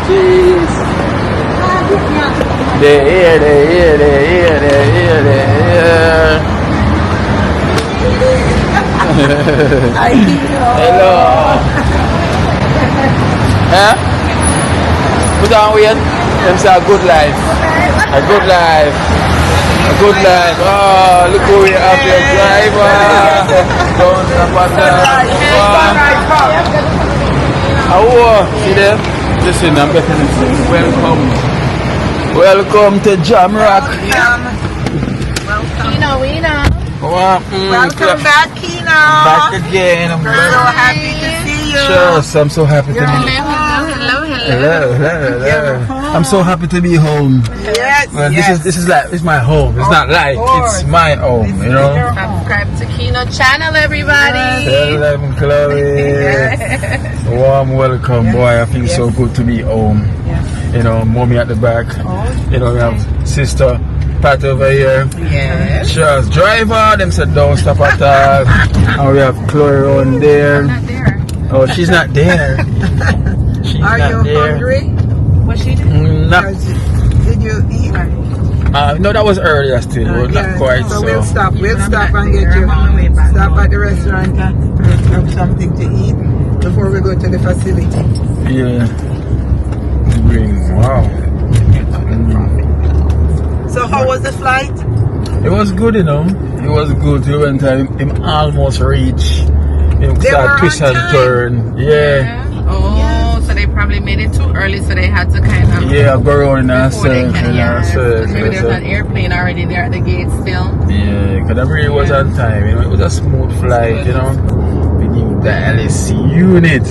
Jeez. They're here. Hello. Huh? Put on with them say a good life. A good life. A good life. Oh, look who we have your driver. Don't stop at see them? Listen, I'm welcome to Jamrock. Welcome back, Kino. Back again. I'm so happy to see you. Sure, I'm so happy to be hello. I'm so happy to be home. Yes, well, this is like, it's my home. It's not like, it's my home, Subscribe to Kino channel, everybody. Hello, Chloe. Warm welcome, boy. I feel so good to be home. Mommy at the back. We have sister Pat over here. Yes. Charles driver. Them said don't stop at all. And we have Chloe on there. Oh, she's not there. She's Are not you there. hungry? What she did? No. Did you eat? No, that was earlier still. Well, not quite so. We'll stop and get you. Stop at the restaurant and have something to eat before we go to the facility. Yeah. Wow. So how was the flight? It was good, It was good. We went him almost reached. Him start twist and turn. Yeah. Oh, so they probably made it too early, so they had to kind of go around in ourselves. Maybe there's an airplane already there at the gate still. Yeah, because everybody was on time. It was a smooth flight. We knew the LSC unit.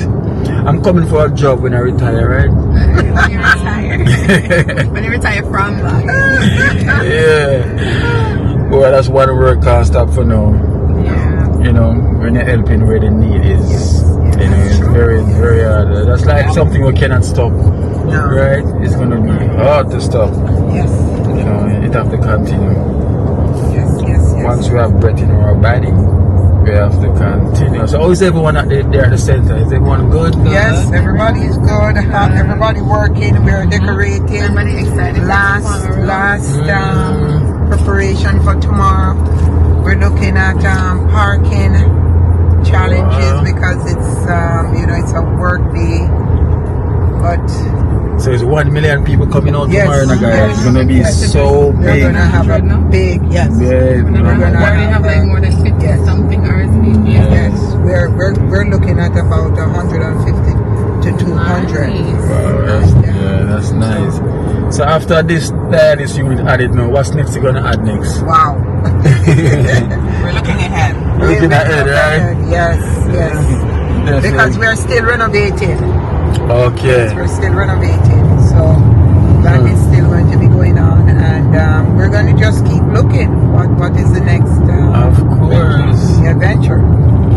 I'm coming for a job when I retire, right? When you retire. When you retire from yeah. Well, that's one work can't stop for now. When you're helping where the need is. It's very, very hard. That's like something we cannot stop. Right? It's going to be hard to stop. Yes. It have to continue. Yes. Once we have breath in our body, we have to continue. So how is everyone there at the center? Is everyone good? Yes, everybody is good. Everybody working. We're decorating. Everybody excited. Last preparation for tomorrow. We're looking at parking challenges because it's it's a work day. But so it's 1 million people coming out tomorrow, guys. Yes, it's gonna be so big. We're gonna have a big we already have like more than 50 something RSVP. Yes, we're looking at about 150 to 200. Wow, that's nice. So after this unit added now, what's next? You're gonna add next? Wow. We're looking ahead. Looking ahead, right? Yes. Definitely. Because we're still renovating. Okay. Yes, we're still renovating. So that is still going to be going on, and we're going to just keep looking. What is the next? Of course. Adventure.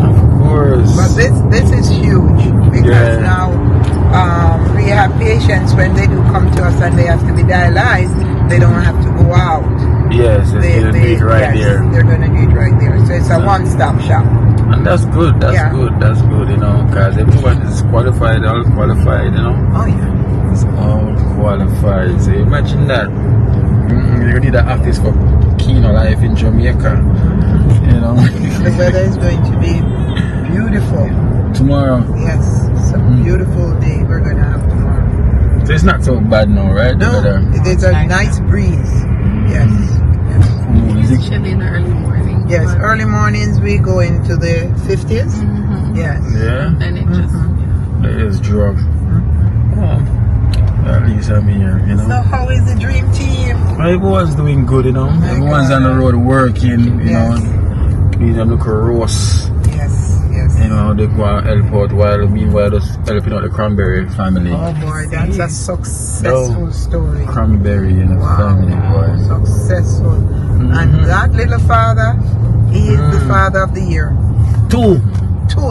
Of course. But this is huge because now they don't have to go out. Yes, they're gonna do it right there. They're gonna do it right there. So it's a one-stop shop. And that's good. That's good. You know, because everyone is qualified, all qualified. You know. Oh yeah. It's all qualified. So imagine that. You need an office for Kino life in Jamaica. You know. The weather is going to be beautiful tomorrow. Yes, it's a beautiful day we're gonna have tomorrow. So it's not so bad now, right? No, there's a nice breeze. Yes. It's chilly in the early morning. Yes, early mornings we go into the 50s. Yes. Yeah. And it just it is drug. Well, at least I'm here, you know. So how is the dream team? Everyone's doing good, you know. Everyone's on the road working, you know. These are look roast. Yes. You know, they go and help out while meanwhile just helping out the Cranberry family. Oh boy, that's a successful story. Cranberry, you know, family boy. Successful. And that little father, he is the father of the year. Two.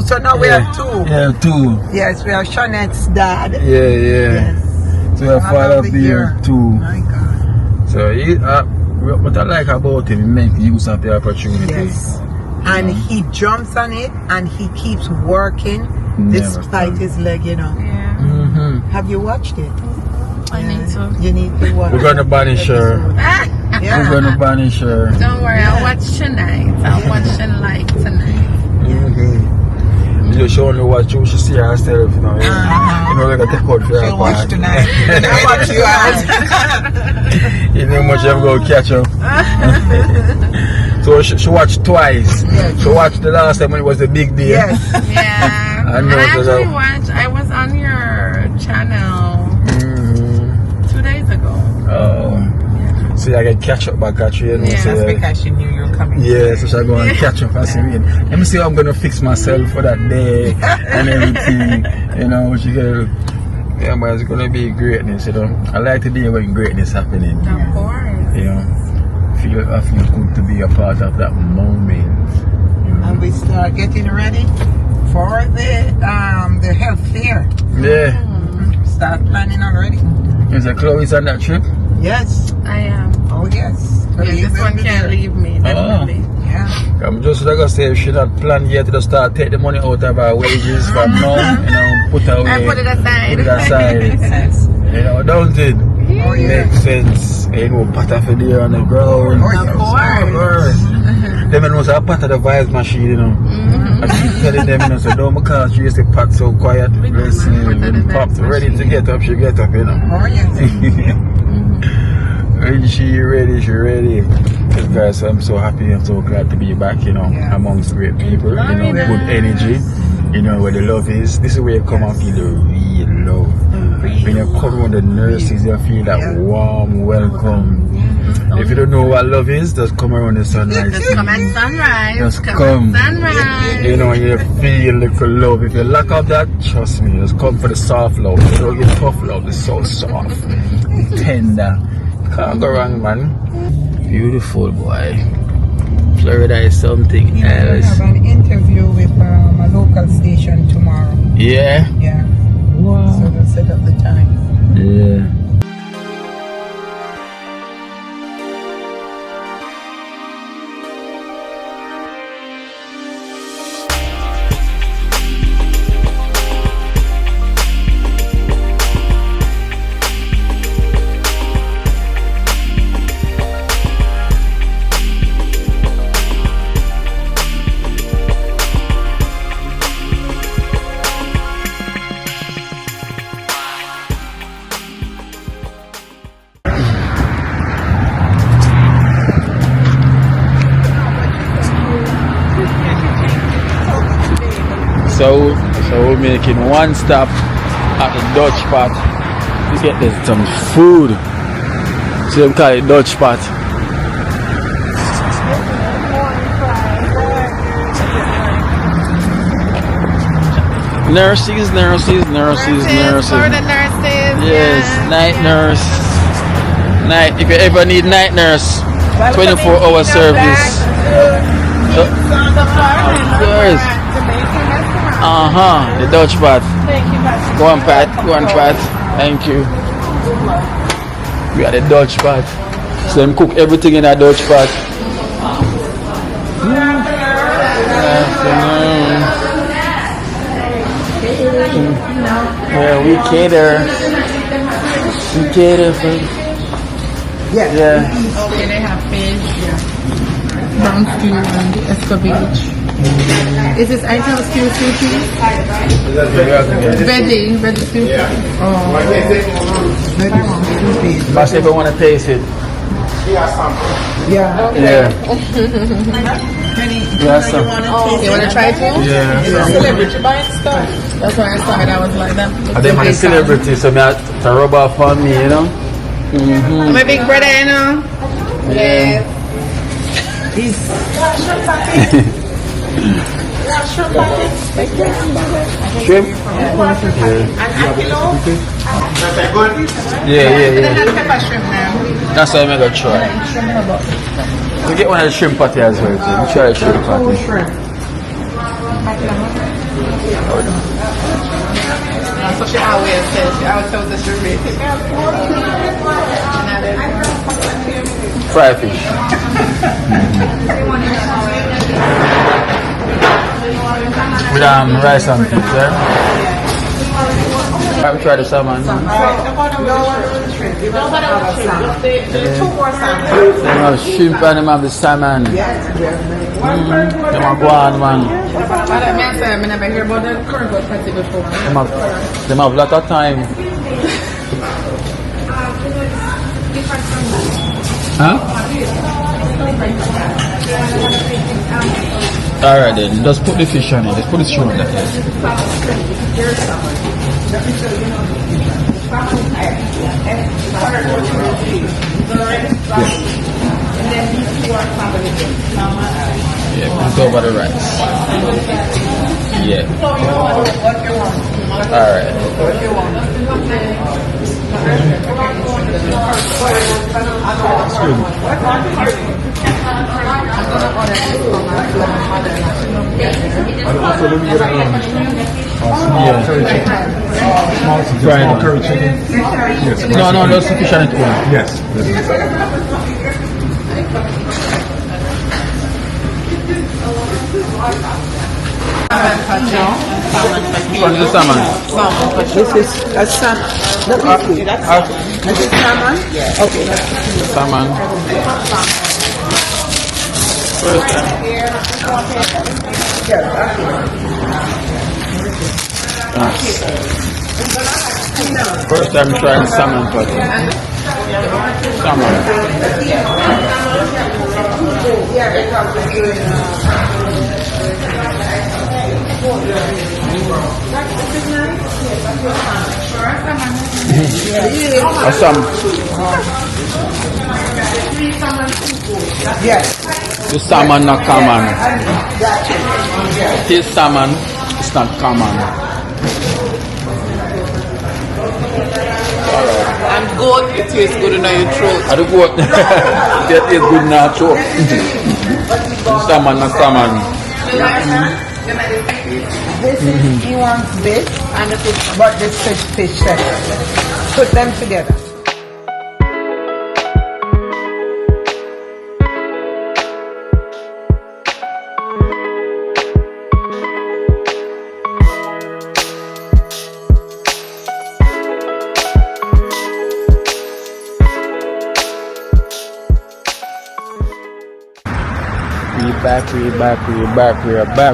So now we have two. Yeah, two. Yes, we have Shanette's dad. Yeah. Yes. So we have father of the year too. My God. So what I like about him, he makes use of the opportunity. Yes. And he jumps on it and he keeps working despite his leg, you know. Yeah. Have you watched it? I need to. You need to watch. We're gonna banish her. We're gonna banish her. Don't worry, I'll watch tonight. I'll watch in like tonight. She only watch you, she see herself, you know. You know, we're gonna take out for her. She'll watch tonight. I watch you guys. You know how much I'm gonna catch up. So she watched twice. Yes. She watched the last time when it was a big deal. Yes. Yeah. I actually watched. I was on your channel 2 days ago. Oh. So I can catch up back at you, you know. Yeah, so, That's because she knew you were coming. Yeah, so she'll go and catch up. I say, let me see how I'm gonna fix myself for that day and everything. You know, she go, yeah, but it's gonna be greatness, you know. I like the day when greatness happening. Of course. You know, I feel good to be a part of that moment. You know? And we start getting ready for the health fair. Yeah. Start planning already. Is the Chloe's on that trip? Yes. I am. Oh yes. Yeah, this one can't leave me, definitely. Yeah. I'm just like I say, she not planned yet to start take the money out of our wages from now, you know, put away. I put it aside. Put it aside. You know, don't it? Oh, yeah. Makes sense. You know, patter for there on the ground. Oh, yes. Of course. Them know say part of the vibes machine, you know. I keep telling them, you know, so don't because she used to pat so quiet. Listen, when pop's ready to get up, she get up, you know. Oh yes. When she ready, she ready. Guys, I'm so happy, I'm so glad to be back, you know, amongst great people, you know, good energy, you know, where the love is. This is where you come and feel the real love. When you come around the nurses, you feel that warm welcome. If you don't know what love is, just come around the sunrise. Just come at sunrise. Just come. Sunrise. You know, you feel the love. If you lack of that, trust me, just come for the soft love. You don't get tough love, it's so soft, tender. Can't go wrong, man. Beautiful, boy. Florida is something else. I have an interview with a local station tomorrow. Yeah? Yeah. Wow. So they'll set up the time. Yeah. So we're making one stop at the Dutch spot to get some food. So we call it Dutch spot. Nurses. For the nurses. Yes, night nurse. Night. If you ever need night nurse, 24-hour service. Yes. The Dutch spot. Go on, Pat. Thank you. We are the Dutch spot. So them cook everything in a Dutch pot. Yeah, we cater. We cater for. Yeah. Okay, they have fish, brown stew, and escovitch. Is this item still sushi? Veggie stew. But if I want to taste it. Yeah. Yeah. Yeah, some. You want to try it too? Yeah. Celebrity buying stuff. That's why I started. I was like that. And then I'm a celebrity, so I have to rub off on me, you know? I'm a big brother, you know? Yes. Shrimp? Yeah. Pepper shrimp, man. That's why I'm going to try. We get one of the shrimp patty as well, too. We try the shrimp patty. So she always says, she always tells us she's ready. Fry fish. With rice and peas, yeah? Alright, we try the salmon. Two more salmon. They have shrimp and they have the salmon. They have guan, man. I never hear about the current good patty before. They have a lot of time. Huh? Alright then, just put the fish on it. Just put the shrimp on it. Yeah, put it over the rice. Yeah. Alright. Small curry chicken. Yes. No, that's sufficient. Yes. What is the salmon? This is a salmon. This is salmon? Yeah. Okay. Salmon. First time trying salmon patty. Salmon. Yes. The salmon not common. This salmon is not common. And goat, it tastes good in your throat. I don't go. That is good in our throat. The salmon not common. This is he wants this and the fish, but this fish separate. Put them together.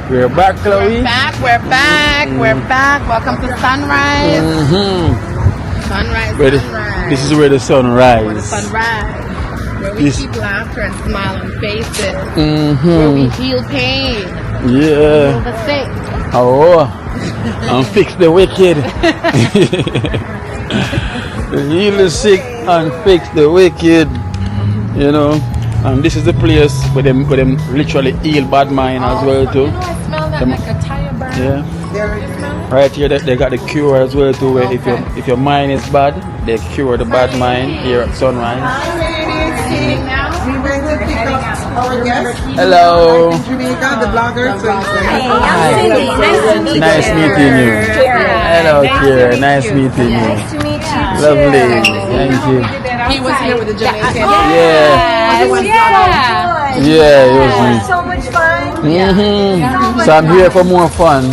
We're back, Chloe. We're back. Welcome to Sunrise. Sunrise. This is where the sun rises. Sunrise. Where we keep laughter and smile on faces. Where we heal pain. Yeah. Heal the sick. Oh, and fix the wicked. Heal the sick and fix the wicked. You know. And this is the place where them literally heal bad mind as well too. I smell that like a tire burn. Yeah. Right here they got the cure as well too. Where if your mind is bad, they cure the bad mind here at Sunrise. We went to pick up our guest. Hello. In Jamaica, the blogger. Hi. Nice meeting you. Hello, Kira. Nice meeting you. Nice to meet you. Lovely. Thank you. He was here with the Jamaican. Yeah, it was me. So much fun. So I'm here for more fun. We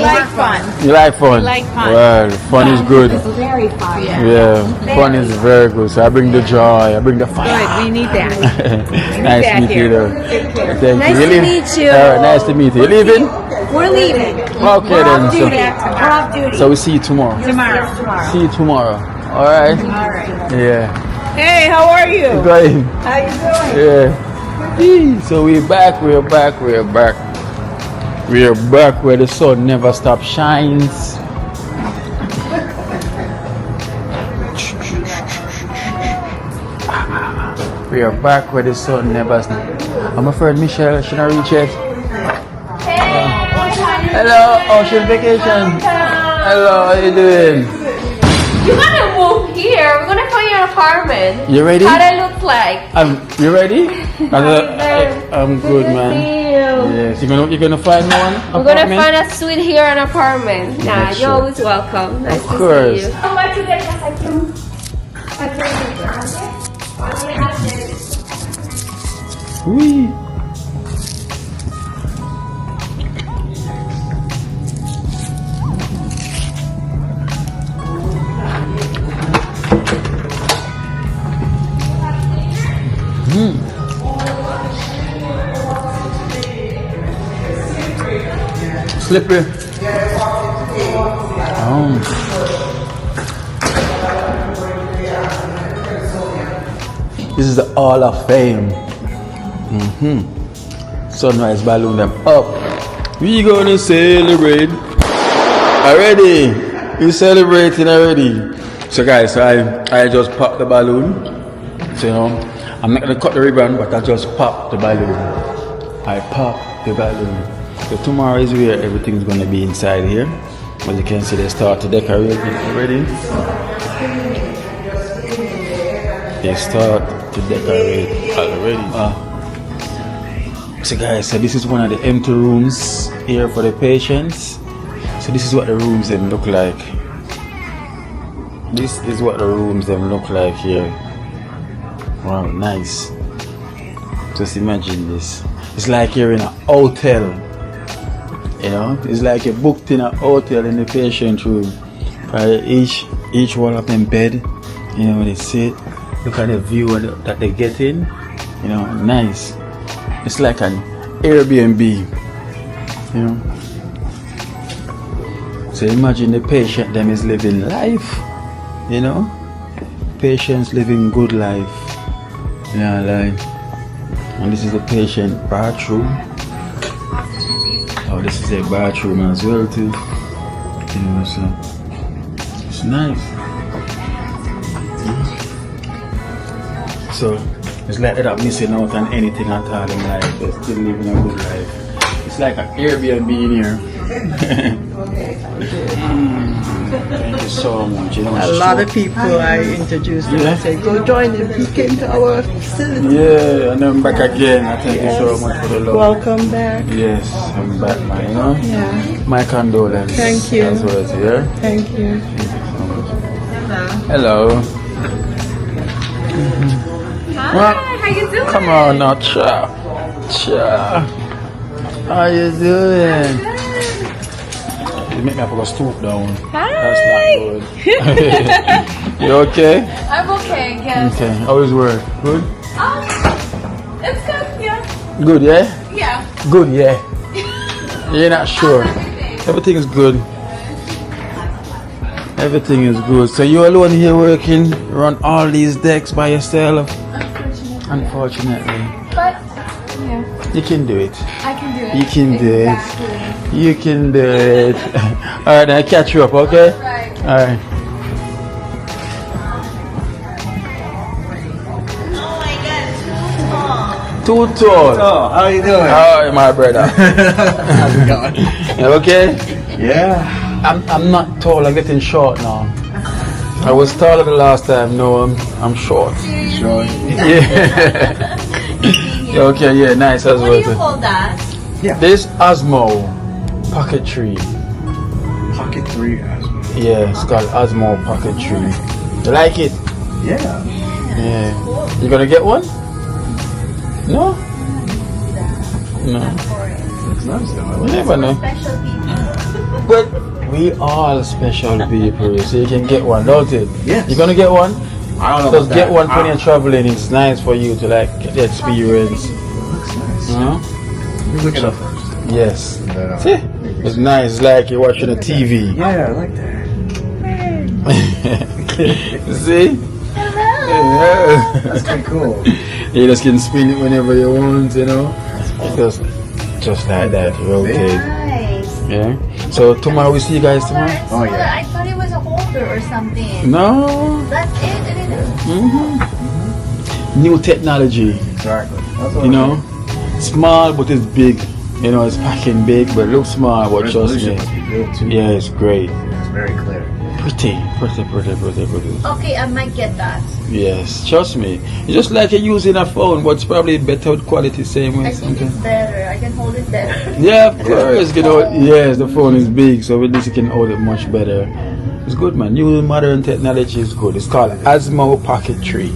like fun. You like fun? We like fun. Well, fun is good. Very fun. Yeah, fun is very good. So I bring the joy, I bring the fun. Good, we need that. Nice to meet you. Though. Thank Nice you. to meet you. All right, nice to meet you. You leaving? We're leaving. Okay then. We're off duty. So we see you tomorrow. Tomorrow. See you tomorrow. All right. Yeah. Hey, how are you? Going. How you doing? Yeah. So we're back. We're back where the sun never stops shines. We are back where the sun never stops. I'm afraid Michelle should not reach yet. Hello, ocean vacation. Hello, how you doing? You're gonna move here. We're gonna find your apartment. You ready? How that look like? You ready? I'm good, man. Yes, you're gonna find one. We're gonna find a suite here, an apartment. Nah, Sure. you're always welcome. Nice Of to course. see you. Whee. Slippery. This is the Hall of Fame. Sunrise balloon them up. We gonna celebrate already. We celebrating already. So guys, I just popped the balloon. So you know, I'm not gonna cut the ribbon, but I just popped the balloon. I popped the balloon. So tomorrow is where everything's gonna be inside here. As you can see, they start to decorate it already. They start to decorate already. So guys, so this is one of the empty rooms here for the patients. So this is what the rooms them look like. This is what the rooms them look like here. Wow, nice. Just imagine this. It's like you're in a hotel. You know, it's like you're booked in a hotel in the patient room. Each one of them bed, you know, they sit, look at the view that they get in. You know, nice. It's like an Airbnb. You know. So imagine the patient them is living life. You know, patients living good life. Yeah, like. And this is the patient bathroom. Oh, this is a bathroom as well too. You know, so it's nice. So it's like they're not missing out on anything at all in life. They're still living a good life. It's like an Airbnb in here. Thank you so much. You know, A lot of people I introduced them and say, go join them. He came to our facility. Yeah, and I'm back again. I thank you so much for the love. Welcome back. Yes, I'm back, man. You know? Yeah. My condolences. Thank you. As well, yeah? Thank you. Hello. Hi, how you doing? Come on now, cha. How you doing? You make me have to go stoop down. Hi. That's not good. You okay? I'm okay, yes. Okay. How is work? Good? It's good, yeah. Good, yeah? Yeah. Good, yeah. You're not sure. Everything is good. Everything is good. So you're alone here working, run all these decks by yourself? Unfortunately. But, yeah. You can do it. I can do it. You can do Exactly. it. You can do it. Alright, I'll catch you up, okay? Right. Alright. Too tall. Oh, how you doing? Hi, my brother. How's it going? You okay? Yeah. I'm not tall. I'm getting short now. I was taller the last time. No, I'm short. Sure. Yeah. Okay. Yeah. Nice as well. What do you call that? Yeah. This Osmo Pocket Tree. Pocket 3 Asthma. Yeah, it's called Osmo Pocket Tree. You like it? Yeah. Yeah. You gonna get one? No? No. You never know. But we all special people, so you can get one, don't it? Yes. You gonna get one? I don't know. Just get one when you're traveling. It's nice for you to like get the experience. Looks nice. You Look it up first. Yes. See? It's nice. It's like you're watching a TV. Yeah, I like that. See? Yeah. That's kind of cool. You just can spin it whenever you want, you know. Just like that. Okay. Nice. Yeah. So tomorrow we see you guys tomorrow. Oh yeah. I thought it was a holder or something. No. That's it. New technology. Exactly. You know, small but it's big. You know, it's packing big but it looks small. But trust me. Must be good too. Yeah, it's great. It's very clear. Pretty. Okay, I might get that. Yes, trust me. It's just like you're using a phone, but it's probably better quality, same way. I think it's better. I can hold it better. Yeah, of course. You know, yes, the phone is big, so at least you can hold it much better. It's good, man. New modern technology is good. It's called Asmo Pocket 3.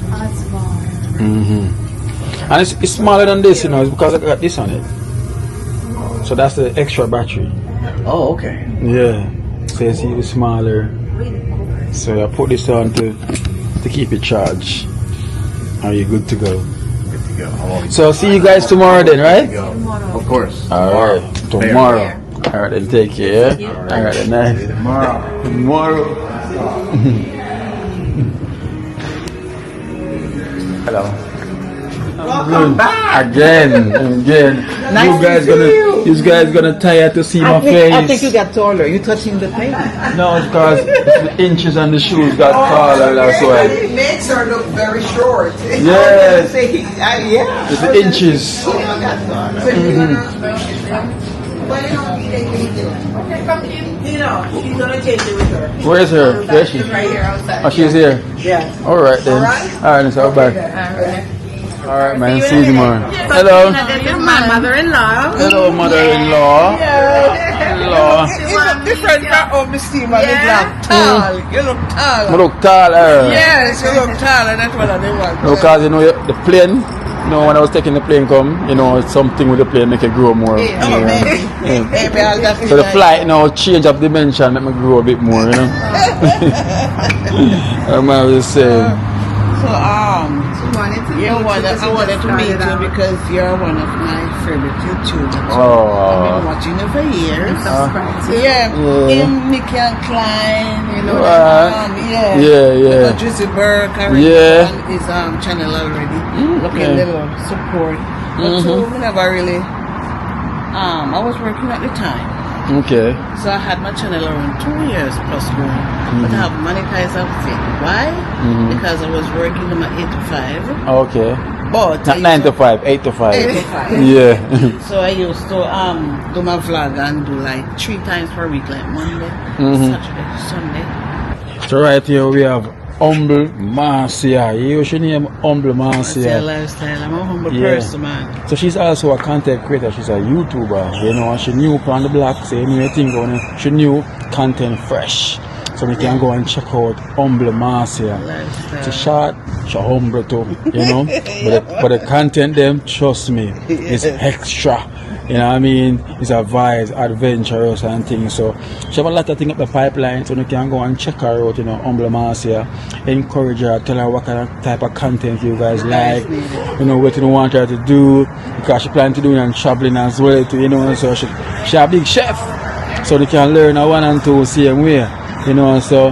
And it's smaller than this, you know, it's because I got this on it. So that's the extra battery. Oh, okay. Yeah. So you see it's smaller. So I put this on to keep it charged. Are you good to go? Good to go. So see you guys tomorrow then, right? Of course. Alright. Tomorrow. Alright then, take care. Alright then, nice. Tomorrow. Hello. Welcome back. Again. Nice You guys gonna tire to see my face. I think you got taller. You touching the thing. No, it's because the inches on the shoes got taller, that's why. It makes her look very short. Yes. Yeah. It's the inches. You know, she's gonna take it with her. Where's her? Where's she? Right here outside. Oh, she's here. Yeah. Alright then. Alright, so back. Alright, man. See you tomorrow. Hello. This is my mother-in-law. Hello, mother-in-law. Hello. You look different from Miss Steamer. You look tall. You look tall. You look taller. Yes, you look taller. That's what I want. No, because you know the plane. You know, when I was taking the plane come, you know, it's something with the plane make it grow more. Maybe I'll definitely. So the flight now change of dimension, make me grow a bit more, you know. I'm always saying. So I wanted to meet you because you're one of my favorite YouTubers. I've been watching you for years. Him, Nicky and Klein, you know. Yeah. Juicy Burke, I read on his channel already. Looking a little support. But so we never really. I was working at the time. Okay. So I had my channel around 2 years plus going. But I have monetized everything. Why? Because I was working on my 8 to 5. Okay. But not 9 to 5, 8 to 5. 8 to 5. Yeah. So I used to do my vlog and do like 3 times per week, like Monday, Saturday, Sunday. So right here we have Humble Marcia. You should name Humble Marcia. That's your lifestyle. I'm a humble person, man. So she's also a content creator. She's a YouTuber. You know, she new on the block. So you know, she new content fresh. So we can go and check out Humble Marcia. She's short, she's humble too, you know. but the content them, trust me, is extra. You know what I mean? It's a vibe, adventurous and things. So she have a lot of things up the pipeline, so you can go and check her out, you know, Humble Marcia. Encourage her, tell her what kind of type of content you guys like, you know, what you want her to do, because she plan to do it and traveling as well too, you know. So she a big chef. So they can learn a 1 and 2 same way. You know, so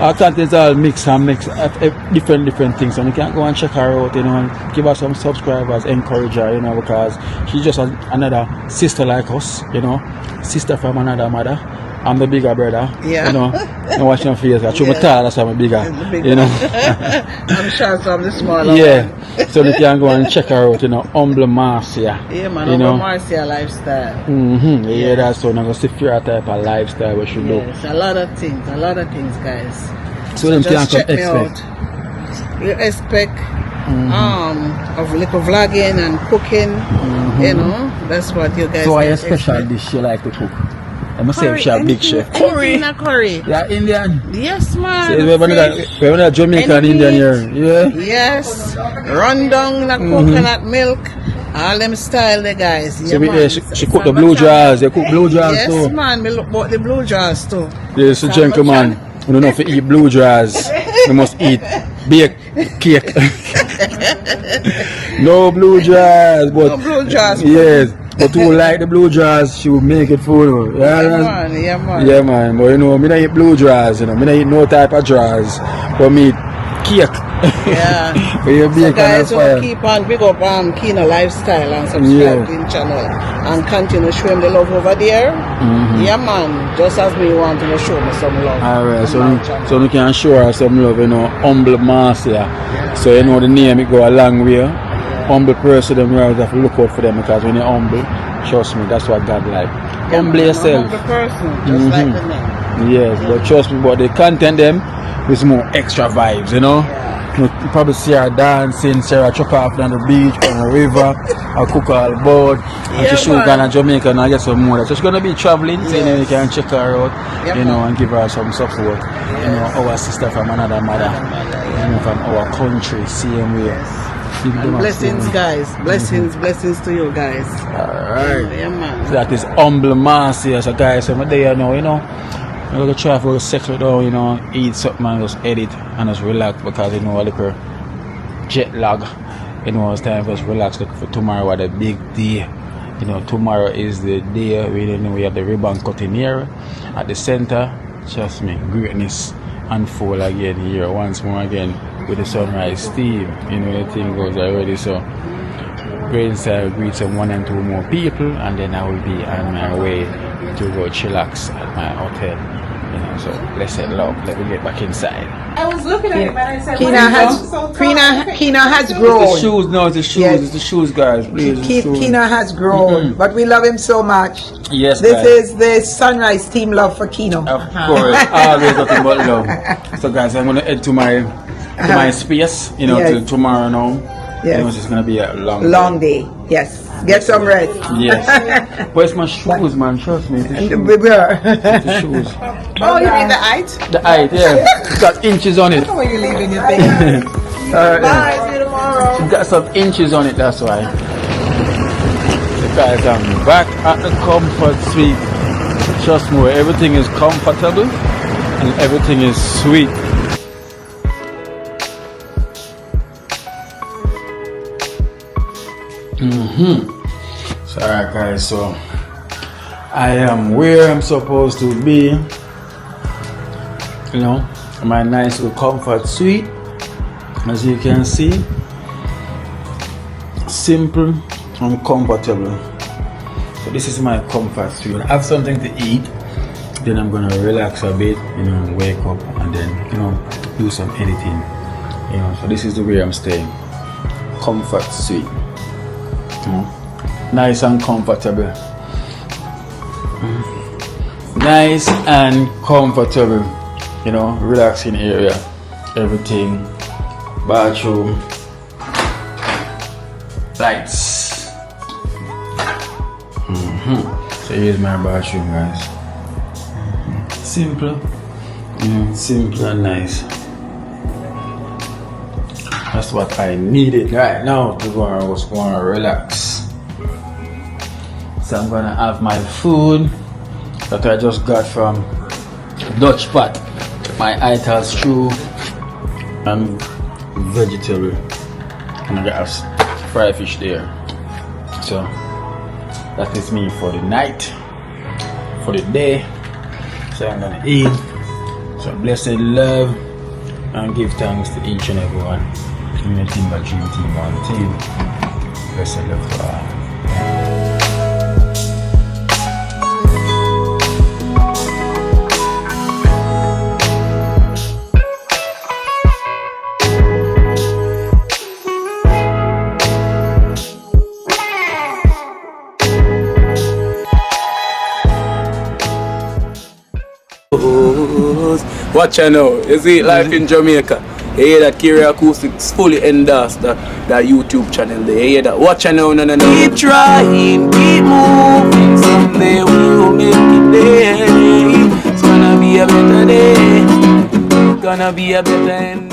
our content is all mix different things. So you can go and check her out, you know, and give her some subscribers, encourage her, you know, because she's just another sister like us, you know, sister from another mother. I'm the bigger brother, you know. I'm watching her face. I show my tall, that's why I'm bigger, you know. I'm sure I'm the smaller one. So you can go and check her out, you know, Humble Marcia. Yeah, man, Humble Marcia lifestyle. Yeah, that's so I'm going to see your type of lifestyle we should do. Yes, a lot of things, guys. So them just can check me expect. out. You expect of little vlogging and cooking, you know, that's what you guys So what can a special expect. dish you like to cook? I must say, she a big chef. Curry. Curry. Yeah, Indian. Yes, man. So we have another Jamaican Indian here. Yeah. Yes. Run down the coconut milk. All them style the guys. So Yeah, she cook the blue jars. They cook blue jars yes, too. Yes, man. We look about the blue jars too. Yes, so gentlemen. We don't know if you eat blue jars. We must eat baked cake. No blue jars. But no blue jars. Yes. But who like the blue jars, she will make it for you. Yeah, man. Yeah, man. Yeah, man. But you know, me don't eat blue jars, you know. Me don't eat no type of jars. But me eat cake. Yeah. But you so guys, we'll keep on big up Kino Lifestyle and subscribe to the channel and continue show him the love over there. Yeah, man. Just as me want to show me some love. Alright, so we can show her some love, you know. Humble Master. Yeah. So you know the name, it go a long way. Humble person, them you have to look out for them because when you're humble, trust me, that's what God like. Yeah, humble yourself. Humble person, just like the name. Yes, but trust me, but the content them is more extra vibes, you know. You probably see her dancing, see her chuck off on the beach, on the river, or cook all board, and she should go to Jamaica and I get some more. So she's gonna be traveling, so you know you can check her out, you know, and give her some support. You know, our sister from another mother, you know, from our country, same way. And blessings, guys. Blessings, blessings to you guys. Alright. Yeah, man. So that is Humble Master. So guys, so I'm there now, you know. I'm gonna try to settle down, you know, eat something and just edit and just relax because you know a little jet lag. You know, it's time for us to relax. Look for tomorrow what a big day. You know, tomorrow is the day we have the ribbon cutting here at the center. Trust me, greatness unfold again here once more again with the sunrise steam. You know, the thing goes already. So go inside, greet some 1 and 2 more people, and then I will be on my way to go chillax at my hotel. You know, so blessed love. Let me get back inside. I was looking at him and I said, Kina has grown. It's the shoes, no, it's the shoes, yes. It's the shoes, guys. Please. Kina has grown, but we love him so much. Yes, this guys. is the Sunrise team love for Kino. Of course, always nothing but love. So, guys, I'm gonna head to my space, you know, till tomorrow now. Yes. You know, it's just gonna be a long day. Yes. Get some rest. Yes. Where's my shoes, man? Trust me. The shoes. The shoes. Oh, you mean the height? The height, yeah. It's got inches on it. How are you leaving your thing? Bye, see you tomorrow. It's got some inches on it, that's why. Guys, I'm back at the comfort suite. Trust me, everything is comfortable and everything is sweet. So alright guys, so I am where I'm supposed to be. You know, my nice little comfort suite. As you can see, simple and comfortable. So this is my comfort suite. I have something to eat, then I'm gonna relax a bit, you know, wake up and then, you know, do some editing. You know, so this is the way I'm staying. Comfort suite. Nice and comfortable. Nice and comfortable. You know, relaxing area. Everything. Bathroom. Lights. So here's my bathroom, guys. Simple. Simple and nice. That's what I needed right now to go and just want to relax. So I'm gonna have my food that I just got from Dutch Pot, my ital stew and vegetable, and I got fried fish there. So that is me for the night, for the day. So I'm gonna eat. So blessed love and give thanks to each and everyone. Team by dream team on team. Blessed love for all. Watch out now, you see life in Jamaica. You hear that Kiri Acoustics fully endorsed that YouTube channel there. You hear that? Watch out now, no. Keep trying, keep moving. someday when you make it there, it's gonna be a better day. Gonna be a better end.